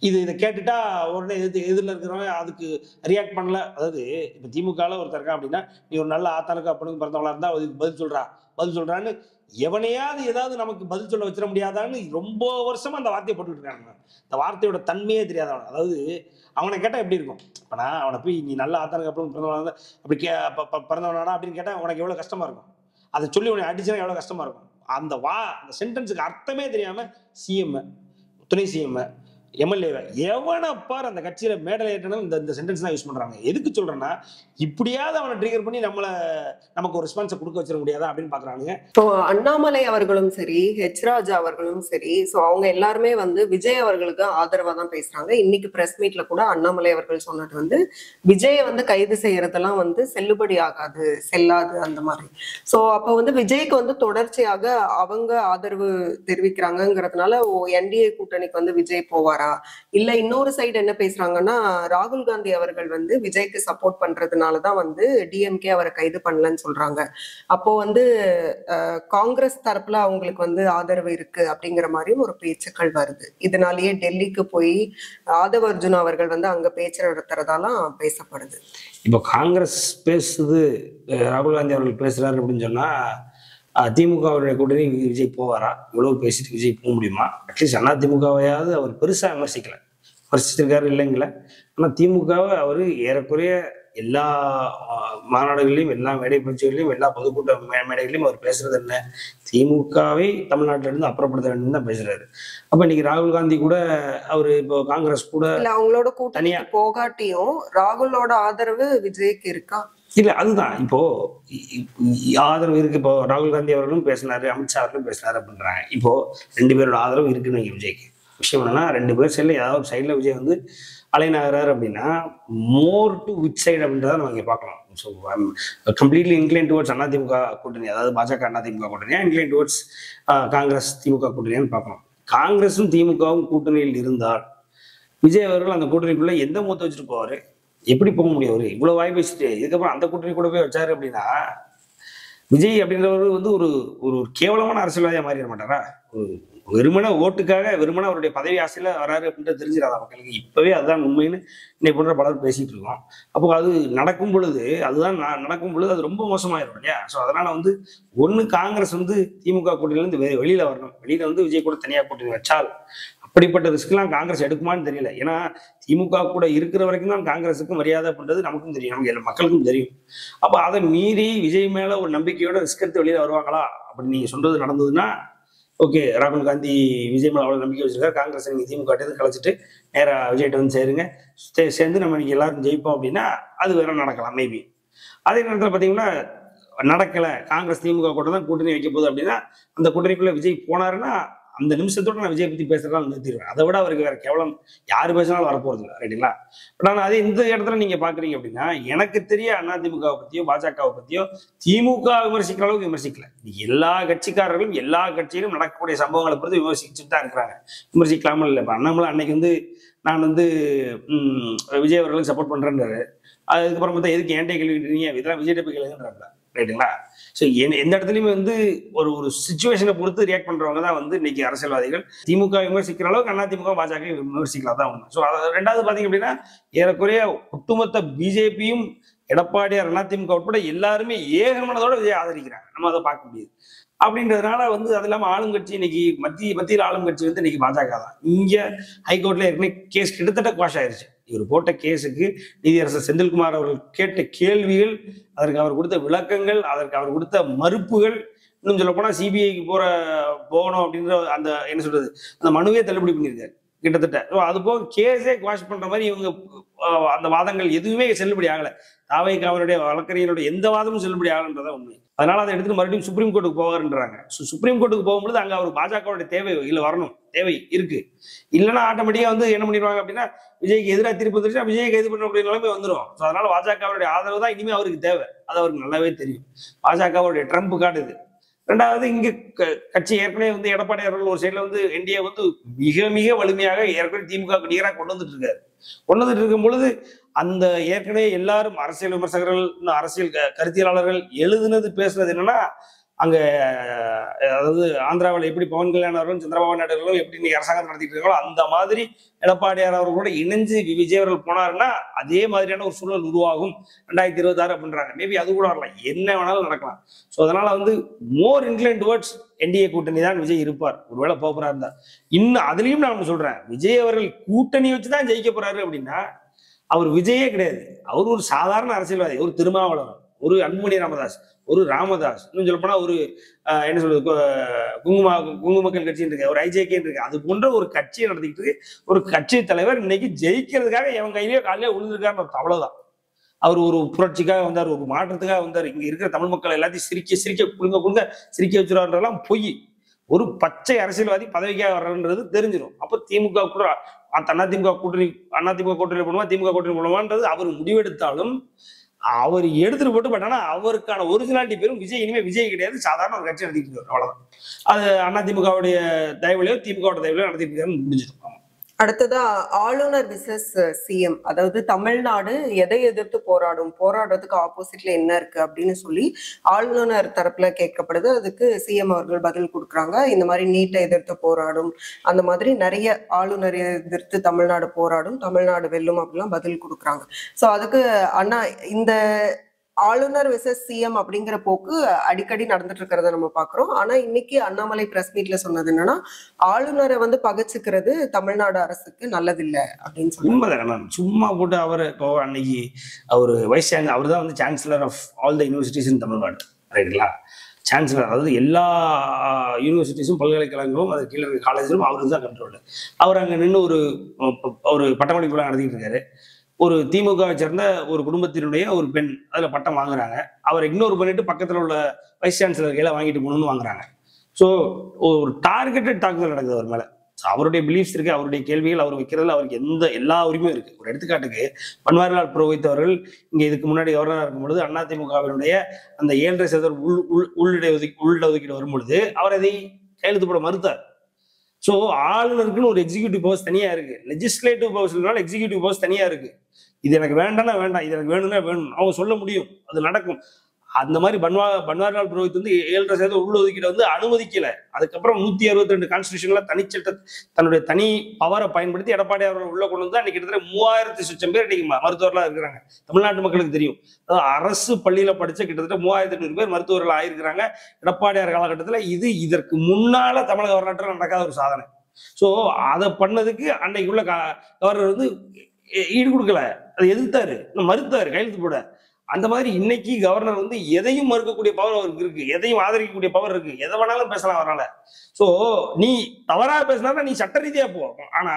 இதை கேட்டுட்டா உடனே எதிரில் இருக்கிறவங்க அதுக்கு ரியாக்ட் பண்ணல. அதாவது இப்ப திமுகல ஒருத்தர் இருக்கா அப்படின்னா, நீ ஒரு நல்ல ஆத்தாளுக்கு அப்பனுக்கு பிறந்தவளா இருந்தா அதுக்கு பதில் சொல்றான்னு எவனையாவது ஏதாவது நமக்கு பதில் சொல்ல வச்சிட முடியாதான்னு ரொம்ப வருஷமா அந்த வார்த்தையை போட்டுக்கிட்டு இருக்காங்க. இந்த வார்த்தையோட தன்மையே தெரியாதவன். அதாவது அவனை கேட்டா எப்படி இருக்கும்? இப்ப நான் அவனை போய் நீ நல்ல ஆத்தானுக்கு அப்புறம் பிறந்தவனா அப்படி பிறந்தவனாடா அப்படின்னு கேட்டா உனக்கு எவ்வளவு கஷ்டமா இருக்கும்? அதை சொல்லி உனக்கு அடிச்சுனா எவ்வளவு கஷ்டமா இருக்கும்? அந்த சென்டென்ஸுக்கு அர்த்தமே தெரியாம சிஎம், துணை சிஎம், எம்எல்ஏவை எவனப்பார் அந்த கட்சியில மேடல் ஏற்றணும் இந்த சென்டென்ஸ் தான் யூஸ் பண்றாங்க. எதுக்கு சொல்றேன்னா, இப்படியாவது அவனை ட்ரிகர் பண்ணி நமக்கு ஒரு ரெஸ்பான்ஸை கொடுக்க வச்சிட முடியாதா அப்படின்னு பாக்குறானுங்க. ஸோ அண்ணாமலை அவர்களும் சரி, ஹெச் ராஜா அவர்களும் சரி, ஸோ அவங்க எல்லாருமே வந்து விஜய் அவர்களுக்கு ஆதரவா தான் பேசுறாங்க. இன்னைக்கு பிரஸ் மீட்ல கூட அண்ணாமலை அவர்கள் சொன்னது வந்து விஜயை வந்து கைது செய்யறதெல்லாம் வந்து செல்லுபடி ஆகாது, செல்லாது அந்த மாதிரி. ஸோ அப்போ வந்து விஜய்க்கு வந்து தொடர்ச்சியாக அவங்க ஆதரவு தெரிவிக்கிறாங்கிறதுனால என்டிஏ கூட்டணிக்கு வந்து விஜய் போவாரா, இல்ல இன்னொரு சைடு என்ன பேசுறாங்கன்னா, ராகுல் காந்தி அவர்கள் வந்து விஜய்க்கு சப்போர்ட் பண்றதுனாலதான் வந்து டிஎம்கே அவரை கைது பண்ணலன்னு சொல்றாங்க. அப்போ வந்து காங்கிரஸ் தரப்புல அவங்களுக்கு வந்து ஆதரவு இருக்கு அப்படிங்கிற மாதிரியும் ஒரு பேச்சுக்கள் வருது. இதனாலேயே டெல்லிக்கு போய் ஆதவ அர்ஜுனா அவர்கள் வந்து அங்க பேச்சு நடத்துறதாலாம் பேசப்படுது. இப்போ காங்கிரஸ் பேசுது, ராகுல் காந்தி அவர்கள் பேசுறாரு அப்படின்னு சொன்னா திமுகவுடைய கூட்டணி விஜய் போவாரா? இவ்வளவு பேசிட்டு விஜய் போக முடியுமா? அட்லீஸ்ட் அதிமுகவையாவது அவர் பெருசா விமர்சிச்சிருக்காரு இல்லைங்களா? ஆனா திமுகவை அவர் ஏறக்குறைய எல்லா மாநாடுகளையும், எல்லா மேடை பேச்சுகளிலும், எல்லா பொதுக்கூட்ட மேடைகளையும் அவர் பேசுறது என்ன, திமுகவை தமிழ்நாட்டில இருந்து அப்புறப்படுத்த வேண்டும் தான் பேசுறாரு. அப்ப இன்னைக்கு ராகுல் காந்தி கூட அவரு இப்போ காங்கிரஸ் கூட அவங்களோட கூட்டணியா போகாட்டியும் ராகுலோட ஆதரவு விஜய்க்கு இருக்கா? இல்ல, அதுதான் இப்போ ஆதரவு இருக்கு. இப்போ ராகுல் காந்தி அவர்களும் பேசினாரு, அமித்ஷா அவர்களும் பேசினாரு அப்படின்றாங்க. இப்போ 2 பேரோட ஆதரவு இருக்குன்னு விஜய்க்கு. விஷயம் என்னன்னா, 2 பேர் சைட்ல ஏதாவது சைட்ல விஜய் வந்து அலைனாகிறாரு அப்படின்னா மோர் டு விச் சைடு அப்படின்றத நம்ம இங்கே பார்க்கலாம். So completely incline towards AIADMK கூட்டணி, அதாவது பாஜக அதிமுக கூட்டணியா, இன்க்ளைன் டுவர்ட்ஸ் காங்கிரஸ் திமுக கூட்டணியான்னு பார்க்கலாம். காங்கிரஸும் திமுகவும் கூட்டணியில் இருந்தால் விஜய் அவர்கள் அந்த கூட்டணிக்குள்ள எந்த மூத்த வச்சுட்டு போவாரு? எப்படி போக முடியும்? அவரு இவ்வளவு வாய்ப்பு வச்சுட்டு இதுக்கப்புறம் அந்த கூட்டணி கூட போய் வச்சாரு அப்படின்னா விஜய் அப்படின்றவர் வந்து ஒரு ஒரு கேவலமான அரசியல்வாதியா மாறிட மாட்டாரா? ஒரு வெறுமன ஓட்டுக்காக, வெறுமன அவருடைய பதவி ஆசையில வராரு அப்படின்றது தெரிஞ்சிடாத மக்களுக்கு. இப்பவே அதுதான் உண்மைன்னு இன்னைக்கு போன்ற பலர் பேசிட்டு இருக்கோம். அப்போ அது நடக்கும் பொழுது, நடக்கும் பொழுது அது ரொம்ப மோசமாயிரும் இல்லையா? ஸோ அதனால வந்து ஒண்ணு காங்கிரஸ் வந்து திமுக கூட்டணியிலிருந்து வெளியில வரணும். வெளியில வந்து விஜய் கூட தனியா கூட்டணி வச்சால் அப்படிப்பட்ட ரிஸ்க்லாம் காங்கிரஸ் எடுக்குமான்னு தெரியல. ஏன்னா திமுக கூட இருக்கிற வரைக்கும் தான் காங்கிரஸுக்கு மரியாதை அப்படின்றது நமக்கும் தெரியும், நமக்கு மக்களுக்கும் தெரியும். அப்போ அதை மீறி விஜய் மேல ஒரு நம்பிக்கையோட ரிஸ்க் எடுத்து வெளியில வருவாங்களா அப்படின்னு நீங்க சொல்றது நடந்ததுன்னா ஓகே, ராகுல் காந்தி விஜய் மேல அவ்வளவு நம்பிக்கை வச்சிருக்காரு, காங்கிரஸ் நீங்க திமுக கலைச்சிட்டு நேரா விஜய்கிட்ட வந்து சேருங்க, சேர்ந்து நம்ம இன்னைக்கு எல்லாரும் ஜெயிப்போம் அப்படின்னா அது வேற நடக்கலாம் மேபி. அதே நேரத்தில் பாத்தீங்கன்னா நடக்கல, காங்கிரஸ் திமுக கூட தான் கூட்டணி வைக்க போகுது அப்படின்னா அந்த கூட்டணிக்குள்ள விஜய் போனாருன்னா அந்த நிமிஷத்தோட நான் விஜய் பத்தி பேசுறதா நிறுத்திடுவேன். அதை விட அவருக்கு வேற கேவலம் யாரு பேசினாலும் வரப்போறது இல்லை, ரைட்டுங்களா? பட் ஆனால் அதே இந்த இடத்துல நீங்க பாக்குறீங்க அப்படின்னா எனக்கு தெரிய அதிமுகவை பத்தியோ பாஜகவை பத்தியோ திமுக விமர்சிக்கிற அளவுக்கு விமர்சிக்கல. எல்லா கட்சிக்காரர்களும் எல்லா கட்சியிலும் நடக்கக்கூடிய சம்பவங்களை பொறுத்து விமர்சிச்சுட்டு தான் இருக்கிறாங்க. விமர்சிக்கலாமல் இல்லை. இப்போ அண்ணாமலை அன்னைக்கு வந்து நான் வந்து விஜய் அவர்களுக்கு சப்போர்ட் பண்றேன்றாரு. அதுக்கப்புறம் பார்த்தா எதுக்கு ஏன்டே கேள்விக்கிறீங்க, இதெல்லாம் விஜய் போய் கேளுங்கன்றாங்க, ரைட்டுங்களா? ஸோ எந்த இடத்துலையுமே வந்து ஒரு ஒரு சுச்சுவேஷனை பொறுத்து ரியாக்ட் பண்றவங்க தான் வந்து இன்னைக்கு அரசியல்வாதிகள். திமுக விமர்சிக்கிற அளவுக்கு அதிமுக பாஜக விமர்சிக்கலாம் தான் ஒண்ணு. ஸோ ரெண்டாவது பாத்தீங்க அப்படின்னா ஏறக்குறைய ஒட்டுமொத்த பிஜேபியும் எடப்பாடியார் அதிமுக உட்பட எல்லாருமே ஏகமனதோட விஜய் ஆதரிக்கிறாங்க. நம்ம அதை பார்க்க முடியுது. அப்படின்றதுனால வந்து அது இல்லாம ஆளுங்கட்சி இன்னைக்கு மத்தியில் ஆளுங்கட்சி வந்து இன்னைக்கு பாஜக தான். இங்க ஹைகோர்ட்ல ஏற்கனவே கேஸ் கிட்டத்தட்ட குவாஷ் ஆயிருச்சு. இவர் போட்ட கேஸுக்கு நீதியரசர் செந்தில்குமார் அவர்கள் கேட்ட கேள்விகள், அதற்கு அவர் கொடுத்த விளக்கங்கள், அதற்கு அவர் கொடுத்த மறுப்புகள், இன்னும் சொல்ல போனா சிபிஐக்கு போகணும் அப்படின்ற அந்த என்ன சொல்றது அந்த மனுவே தள்ளுபடி பண்ணியிருக்காரு கிட்டத்தட்ட. அது போக கேஸே குவாஷ் பண்ற மாதிரி இவங்க அந்த வாதங்கள் எதுவுமே செல்லுபடி ஆகல. தாவைக்காவனுடைய வழக்கறிஞருடைய எந்த வாதமும் செல்லுபடி ஆகலன்றதான் உண்மை. அதனால அதை எடுத்துட்டு மறுபடியும் சுப்ரீம் கோர்ட்டுக்கு போவாருன்றாங்க. சுப்ரீம் கோர்ட்டுக்கு போகும்போது அங்க அவர் பாஜகவுடைய தேவை இல்ல வரணும், தேவை இருக்கு. இல்லைன்னா ஆட்டோமேட்டிக்கா வந்து என்ன பண்ணிடுவாங்க அப்படின்னா விஜய்க்கு எதிராக தீர்ப்பு வந்துருச்சுன்னா விஜய் கைது பண்ணக்கூடிய நிலைமை வந்துடும். ஸோ அதனால பாஜகவுடைய ஆதரவு தான் இனிமே அவருக்கு தேவை. அது அவருக்கு நல்லாவே தெரியும். பாஜகவுடைய ட்ரம்ப் காட்டுது. ரெண்டாவது இங்க கட்சி ஏற்கனவே வந்து எடப்பாடியார்கள் ஒரு சைட்ல வந்து என்டிஏ வந்து மிக மிக வலிமையாக ஏற்கனவே திமுக நேராக கொண்டு வந்துட்டு இருக்காரு. கொண்டு வந்துட்டு இருக்கும் பொழுது அந்த ஏற்கனவே எல்லாரும் அரசியல் விமர்சகர்கள், அரசியல் கருத்தியலாளர்கள் எழுதுனது பேசுனது என்னன்னா அங்க அதாவது ஆந்திராவில் எப்படி பவன் கல்யாண் அவர்களும் சந்திரபாபு நாயுடு அவர்களும் எப்படி நீங்க அரசாங்கம் நடத்திட்டு இருக்காங்களோ அந்த மாதிரி எடப்பாடியார் அவர்களோட இணைஞ்சு விஜய் அவர்கள் போனாருன்னா அதே மாதிரியான ஒரு சூழல் உருவாகும் 2026 அப்படின்றாங்க. மேபி அது கூட வரலாம், என்ன வேணாலும் நடக்கலாம். ஸோ அதனால வந்து மோர் இன்க்ளைன் டுவர்ட்ஸ் என்டிஏ கூட்டணி தான் விஜய் இருப்பார் ஒருவேளை போறா இருந்தா. இன்னும் அதுலயும் நான் சொல்றேன், விஜய் அவர்கள் கூட்டணி வச்சுதான் ஜெயிக்க போறாரு அப்படின்னா அவர் விஜயே கிடையாது. அவர் ஒரு சாதாரண அரசியல்வாதி, ஒரு திருமாவளவன், ஒரு அன்புமணி ராமதாஸ், ஒரு ராமதாஸ், இன்னும் சொல்ல போனா ஒரு என்ன சொல்றது, குங்கும மக்கள் கட்சின்னு இருக்கு, ஒரு ஐஜேகேன்னு இருக்கு. அது போன்ற ஒரு கட்சியை நடத்திக்கிட்டு இருக்கு ஒரு கட்சி தலைவர் இன்னைக்கு ஜெயிக்கிறதுக்காக எவன் கையிலேயே காலையிலே விழுந்திருக்காருன்னு அவ்வளவுதான். அவர் ஒரு புரட்சிக்காக வந்தார், ஒரு மாற்றத்துக்காக வந்தார். இங்க இருக்கிற தமிழ் மக்கள் எல்லாத்தையும் சிரிக்க சிரிக்க குடுங்க சிரிக்க வச்சுருவான்றதெல்லாம் பொய். ஒரு பச்சை அரசியல்வாதி பதவிக்காக வர்றன்றது தெரிஞ்சிடும். அப்ப திமுக கூட அதிமுக கூட்டணி பண்ணுவா, திமுக கூட்டணி பண்ணுவான்றது அவர் முடிவெடுத்தாலும் அவர் எடுத்துட்டு போட்டு, பட் ஆனா அவருக்கான ஒரிஜினாலிட்டி பேரும் விஜய். இனிமே விஜய் கிடையாது, சாதாரண ஒரு கட்சி நடத்திட்டு இருக்காரு, அவ்வளவுதான். அது அதிமுகவுடைய தயவுலையோ திமுக தயவுலையோ நடத்திட்டு இருக்காருன்னு முடிஞ்சிடும். அடுத்ததா ஆளுநர் விசஸ் சிஎம், அதாவது தமிழ்நாடு எதை எதிர்த்து போராடுறதுக்கு ஆப்போசிட்ல என்ன இருக்கு அப்படின்னு சொல்லி ஆளுநர் தரப்புல கேட்கப்படுது. அதுக்கு சிஎம் அவர்கள் பதில் கொடுக்குறாங்க. இந்த மாதிரி நீட்டை எதிர்த்து போராடும், அந்த மாதிரி நிறைய ஆளுநரை எதிர்த்து தமிழ்நாடு போராடும், தமிழ்நாடு வெல்லும் அப்படிலாம் பதில் கொடுக்குறாங்க. ஸோ அதுக்கு அண்ணா, இந்த ஆளுநர் விசஸ் சிஎம் அப்படிங்கிற போக்கு அடிக்கடி நடந்துட்டு இருக்கிறத நம்ம பாக்குறோம். ஆனா இன்னைக்கு அண்ணாமலை பிரஸ் மீட்ல சொன்னது என்னன்னா, ஆளுநரை வந்து பகச்சுக்கிறது தமிழ்நாடு அரசுக்கு நல்லதில்லை அப்படின்னு சொல்லி. உண்மைதான். சும்மா போட்டு அவர் இப்போ அன்னைக்கு அவர் வைஸ் சான்சலர், அவர் தான் வந்து chancellor of all the universities in Tamil Nadu, ரைட்டுங்களா? சான்சலர், அதாவது எல்லா யூனிவர்சிட்டிஸும் பல்கலைக்கழகங்களும் அது கீழே இருக்க காலேஜிலும் அவருக்கு தான் கண்ட்ரோல். அவர் அங்கே நின்று ஒரு பட்டமளிப்பு நடத்திட்டு இருக்காரு. ஒரு திமுகவை சேர்ந்த ஒரு குடும்பத்தினுடைய ஒரு பெண் அதுல பட்டம் வாங்குறாங்க. அவர் இக்னோர் பண்ணிட்டு பக்கத்துல உள்ள வைஸ் சான்சலர் கையில வாங்கிட்டு போகணும்னு வாங்குறாங்க. ஸோ ஒரு டார்கெட்டட் தாக்குதல் நடக்குது அவர் மேல. அவருடைய பிலீஃப்ஸ் இருக்கு, அவருடைய கேள்விகள் அவர் வைக்கிறதுல அவருக்கு எல்லா உரிமையும் இருக்கு. ஒரு எடுத்துக்காட்டுக்கு பன்வாரிலால் புரோஹித் அவர்கள் இங்க இதுக்கு முன்னாடி கவர்னரா இருக்கும்பொழுது அதிமுகவினுடைய அந்த 7.5% உள்ளிடஒதுக்கீடு வரும்பொழுது அவர் அதை கையெழுத்து போட மறுத்தார். ஸோ ஆளுநருக்குன்னு ஒரு எக்ஸிக்யூட்டிவ் பவர்ஸ் தனியா இருக்கு, லெஜிஸ்லேட்டிவ் பவர்ஸ் எக்ஸிக்யூட்டிவ் பவர்ஸ் தனியா இருக்கு. இது எனக்கு வேண்டாம்னா வேண்டாம், இது எனக்கு வேணும்னா வேணும், அவங்க சொல்ல முடியும், அது நடக்கும். அந்த மாதிரி பன்வாரிலால் புரோஹித் வந்து 7.5% உள்ளொதுக்கீடு வந்து அனுமதிக்கல. அதுக்கப்புறம் 162 கான்ஸ்டிடியூஷன்ல தன்னுடைய தனி பவரை பயன்படுத்தி எடப்பாடி அவர்கள் உள்ள கொண்டு வந்து அன்னைக்கு கிட்டத்தட்ட 3000 சொச்சம் பேர் இன்னைக்கு மருத்துவர்களா இருக்கிறாங்க. தமிழ்நாட்டு மக்களுக்கு தெரியும். அதாவது அரசு பள்ளியில படிச்ச கிட்டத்தட்ட 3800 பேர் மருத்துவர்கள் ஆயிருக்கிறாங்க எடப்பாடியார் காலகட்டத்தில். இது இதற்கு முன்னால தமிழக வரலாற்றில் நடக்காத ஒரு சாதனை. ஸோ அதை பண்ணதுக்கு அன்னைக்கு உள்ள கவர்னர் வந்து ஈடு கொடுக்கல, அதை எதிர்த்தாரு, மறுத்தாரு கையெழுத்து போட. அந்த மாதிரி இன்னைக்கு கவர்னர் வந்து எதையும் மறுக்கக்கூடிய பவர் அவருக்கு இருக்கு, எதையும் ஆதரிக்கக்கூடிய பவர் இருக்கு, எதை வேணாலும் பேசலாம் அவரால். சோ நீ தவறா பேசினா நீ சட்ட ரீதியா போ. ஆனா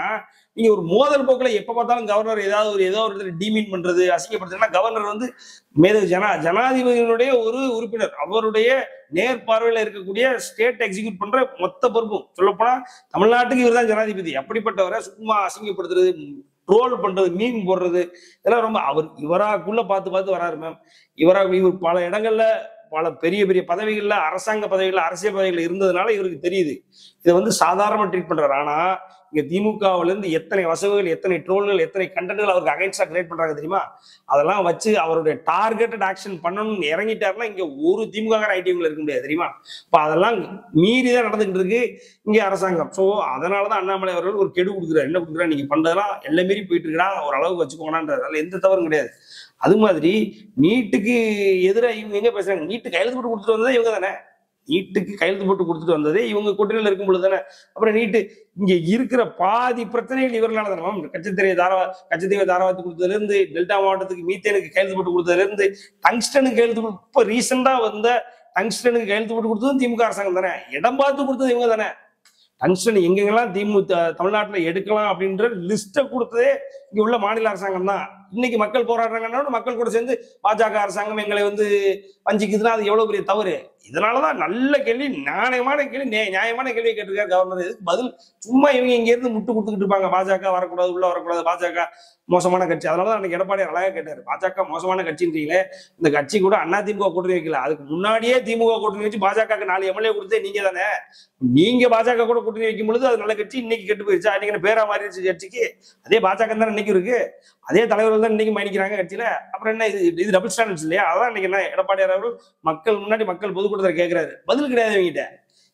நீங்க ஒரு மோதல் போக்குல எப்ப பார்த்தாலும் கவர்னர் ஏதோ ஒரு இடத்துல டீமீன் பண்றது, அசிங்கப்படுத்துறதுன்னா கவர்னர் வந்து ஜனாதிபதியினுடைய ஒரு உறுப்பினர், அவருடைய நேர்பார்வையில இருக்கக்கூடிய ஸ்டேட் எக்ஸிக்யூட் பண்ற மொத்த பொறுப்பும் சொல்லப்போனா தமிழ்நாட்டுக்கு இவர் தான் ஜனாதிபதி. அப்படிப்பட்டவரை சும்மா அசிங்கப்படுத்துறது, ட்ரோல் பண்றது, மீன் போடுறது, இதெல்லாம் ரொம்ப இவராக்குள்ள பார்த்து வராரு மேம். இவர் பல இடங்கள்ல பல பெரிய பெரிய பதவிகள்ல, அரசாங்க பதவிகள்ல, அரசியல் பதவிகள்ல இருந்ததுனால இவருக்கு தெரியுது. இதை வந்து சாதாரணமா ட்ரீட் பண்றாரு. ஆனா இங்க திமுகவுல இருந்து எத்தனை வசவுகள், எத்தனை ட்ரோல்கள், எத்தனை கண்டென்ட்கள் அவருக்கு அகைன்ஸ்டா கிரியேட் பண்றாங்க தெரியுமா? அதெல்லாம் வச்சு அவருடைய டார்கெட்டட் ஆக்ஷன் பண்ணணும்னு இறங்கிட்டாருன்னா இங்க ஒரு திமுக ஐடிஎம்ல இருக்க முடியாது தெரியுமா? இப்ப அதெல்லாம் மீறிதான் நடந்துகிட்டு இருக்கு இங்க அரசாங்கம். சோ அதனாலதான் அண்ணாமலை அவர்கள் ஒரு கெடு கொடுக்குறாரு. என்ன கொடுக்குறாரு, நீங்க பண்றதெல்லாம் எல்லாம் மீறி போயிட்டு இருக்கா, ஒரு அளவுக்கு வச்சுக்கோங்கன்றது. அதுல எந்த தவறும் கிடையாது. அது மாதிரி நீட்டுக்கு எதிராக இவங்க எங்க பேசுறாங்க? நீட்டு கையெழுத்து போட்டு கொடுத்துட்டு வந்ததே இவங்க தானே. நீட்டுக்கு கையெழுத்து போட்டு கொடுத்துட்டு வந்ததே இவங்க கூட்டணியில் இருக்கும் பொழுது தானே. அப்புறம் நீட்டு இங்க இருக்கிற பாதி பிரச்சனைகள் இவர்களால தானே. கச்சத்தீவை தாராவாத்து கொடுத்ததுல இருந்து, டெல்டா மாவட்டத்துக்கு மீத்தேனுக்கு கையெழுத்து போட்டு கொடுத்ததுல இருந்து, டங்ஸ்டனுக்கு கையெழுத்து போட்டு, இப்ப ரீசெண்டா வந்த டங்ஸ்டனுக்கு கையெழுத்து போட்டு கொடுத்ததும் திமுக அரசாங்கம் தானே. இடம் பார்த்து கொடுத்தது இவங்க தானே. டங்ஸ்டன் எங்கெங்கெல்லாம் தமிழ்நாட்டில் எடுக்கலாம் அப்படின்ற லிஸ்ட்டை கொடுத்ததே இங்க உள்ள மாநில அரசாங்கம் தான். இன்னைக்கு மக்கள் போராடுறாங்கன்னா மக்கள் கூட சேர்ந்து பாஜக அரசாங்கம் எங்களை வந்து வஞ்சிக்குதுன்னா அது எவ்வளவு பெரிய தவறு. இதனாலதான் நல்ல கேள்வி, நியாயமான கேள்வியை கேட்டிருக்காரு கவர்னர். இதுக்கு பதில் சும்மா இவங்க இங்க இருந்து முட்டு கொடுத்துக்கிட்டு இருப்பாங்க. பாஜக வரக்கூடாது, உள்ள வரக்கூடாது, பாஜக மோசமான கட்சி. அதனாலதான் அன்னைக்கு எடப்பாடி அழகா கேட்டாரு, பாஜக மோசமான கட்சின்றீங்களே, இந்த கட்சி கூட அதிமுக கூட்டணி வைக்கல, அதுக்கு முன்னாடியே திமுக கூட்டணி வச்சு பாஜக 4 எம்எல்ஏ கொடுத்தே நீங்க தானே. நீங்க பாஜக கூட கூட்டணி வைக்கும் பொழுது அது நல்ல கட்சி, இன்னைக்கு கெட்டு போயிருச்சா? இன்னைக்கு பேரா மாறிடுச்சு கட்சிக்கு. அதே பாஜக தானே இன்னைக்கு இருக்கு, அதே தலைவர்கள் தான் இன்னைக்கு பயணிக்கிறாங்க கட்சியில. அப்புறம் என்ன இது டபுள் ஸ்டாண்டர்ட்ஸ் இல்லையா? அதான் இன்னைக்கு என்ன எடப்பாடியார் அவர்கள் மக்கள் முன்னாடி மக்கள் பொதுக்கூட்டத்தில் கேட்கிறாரு, பதில் கிடையாது இவங்கிட்ட.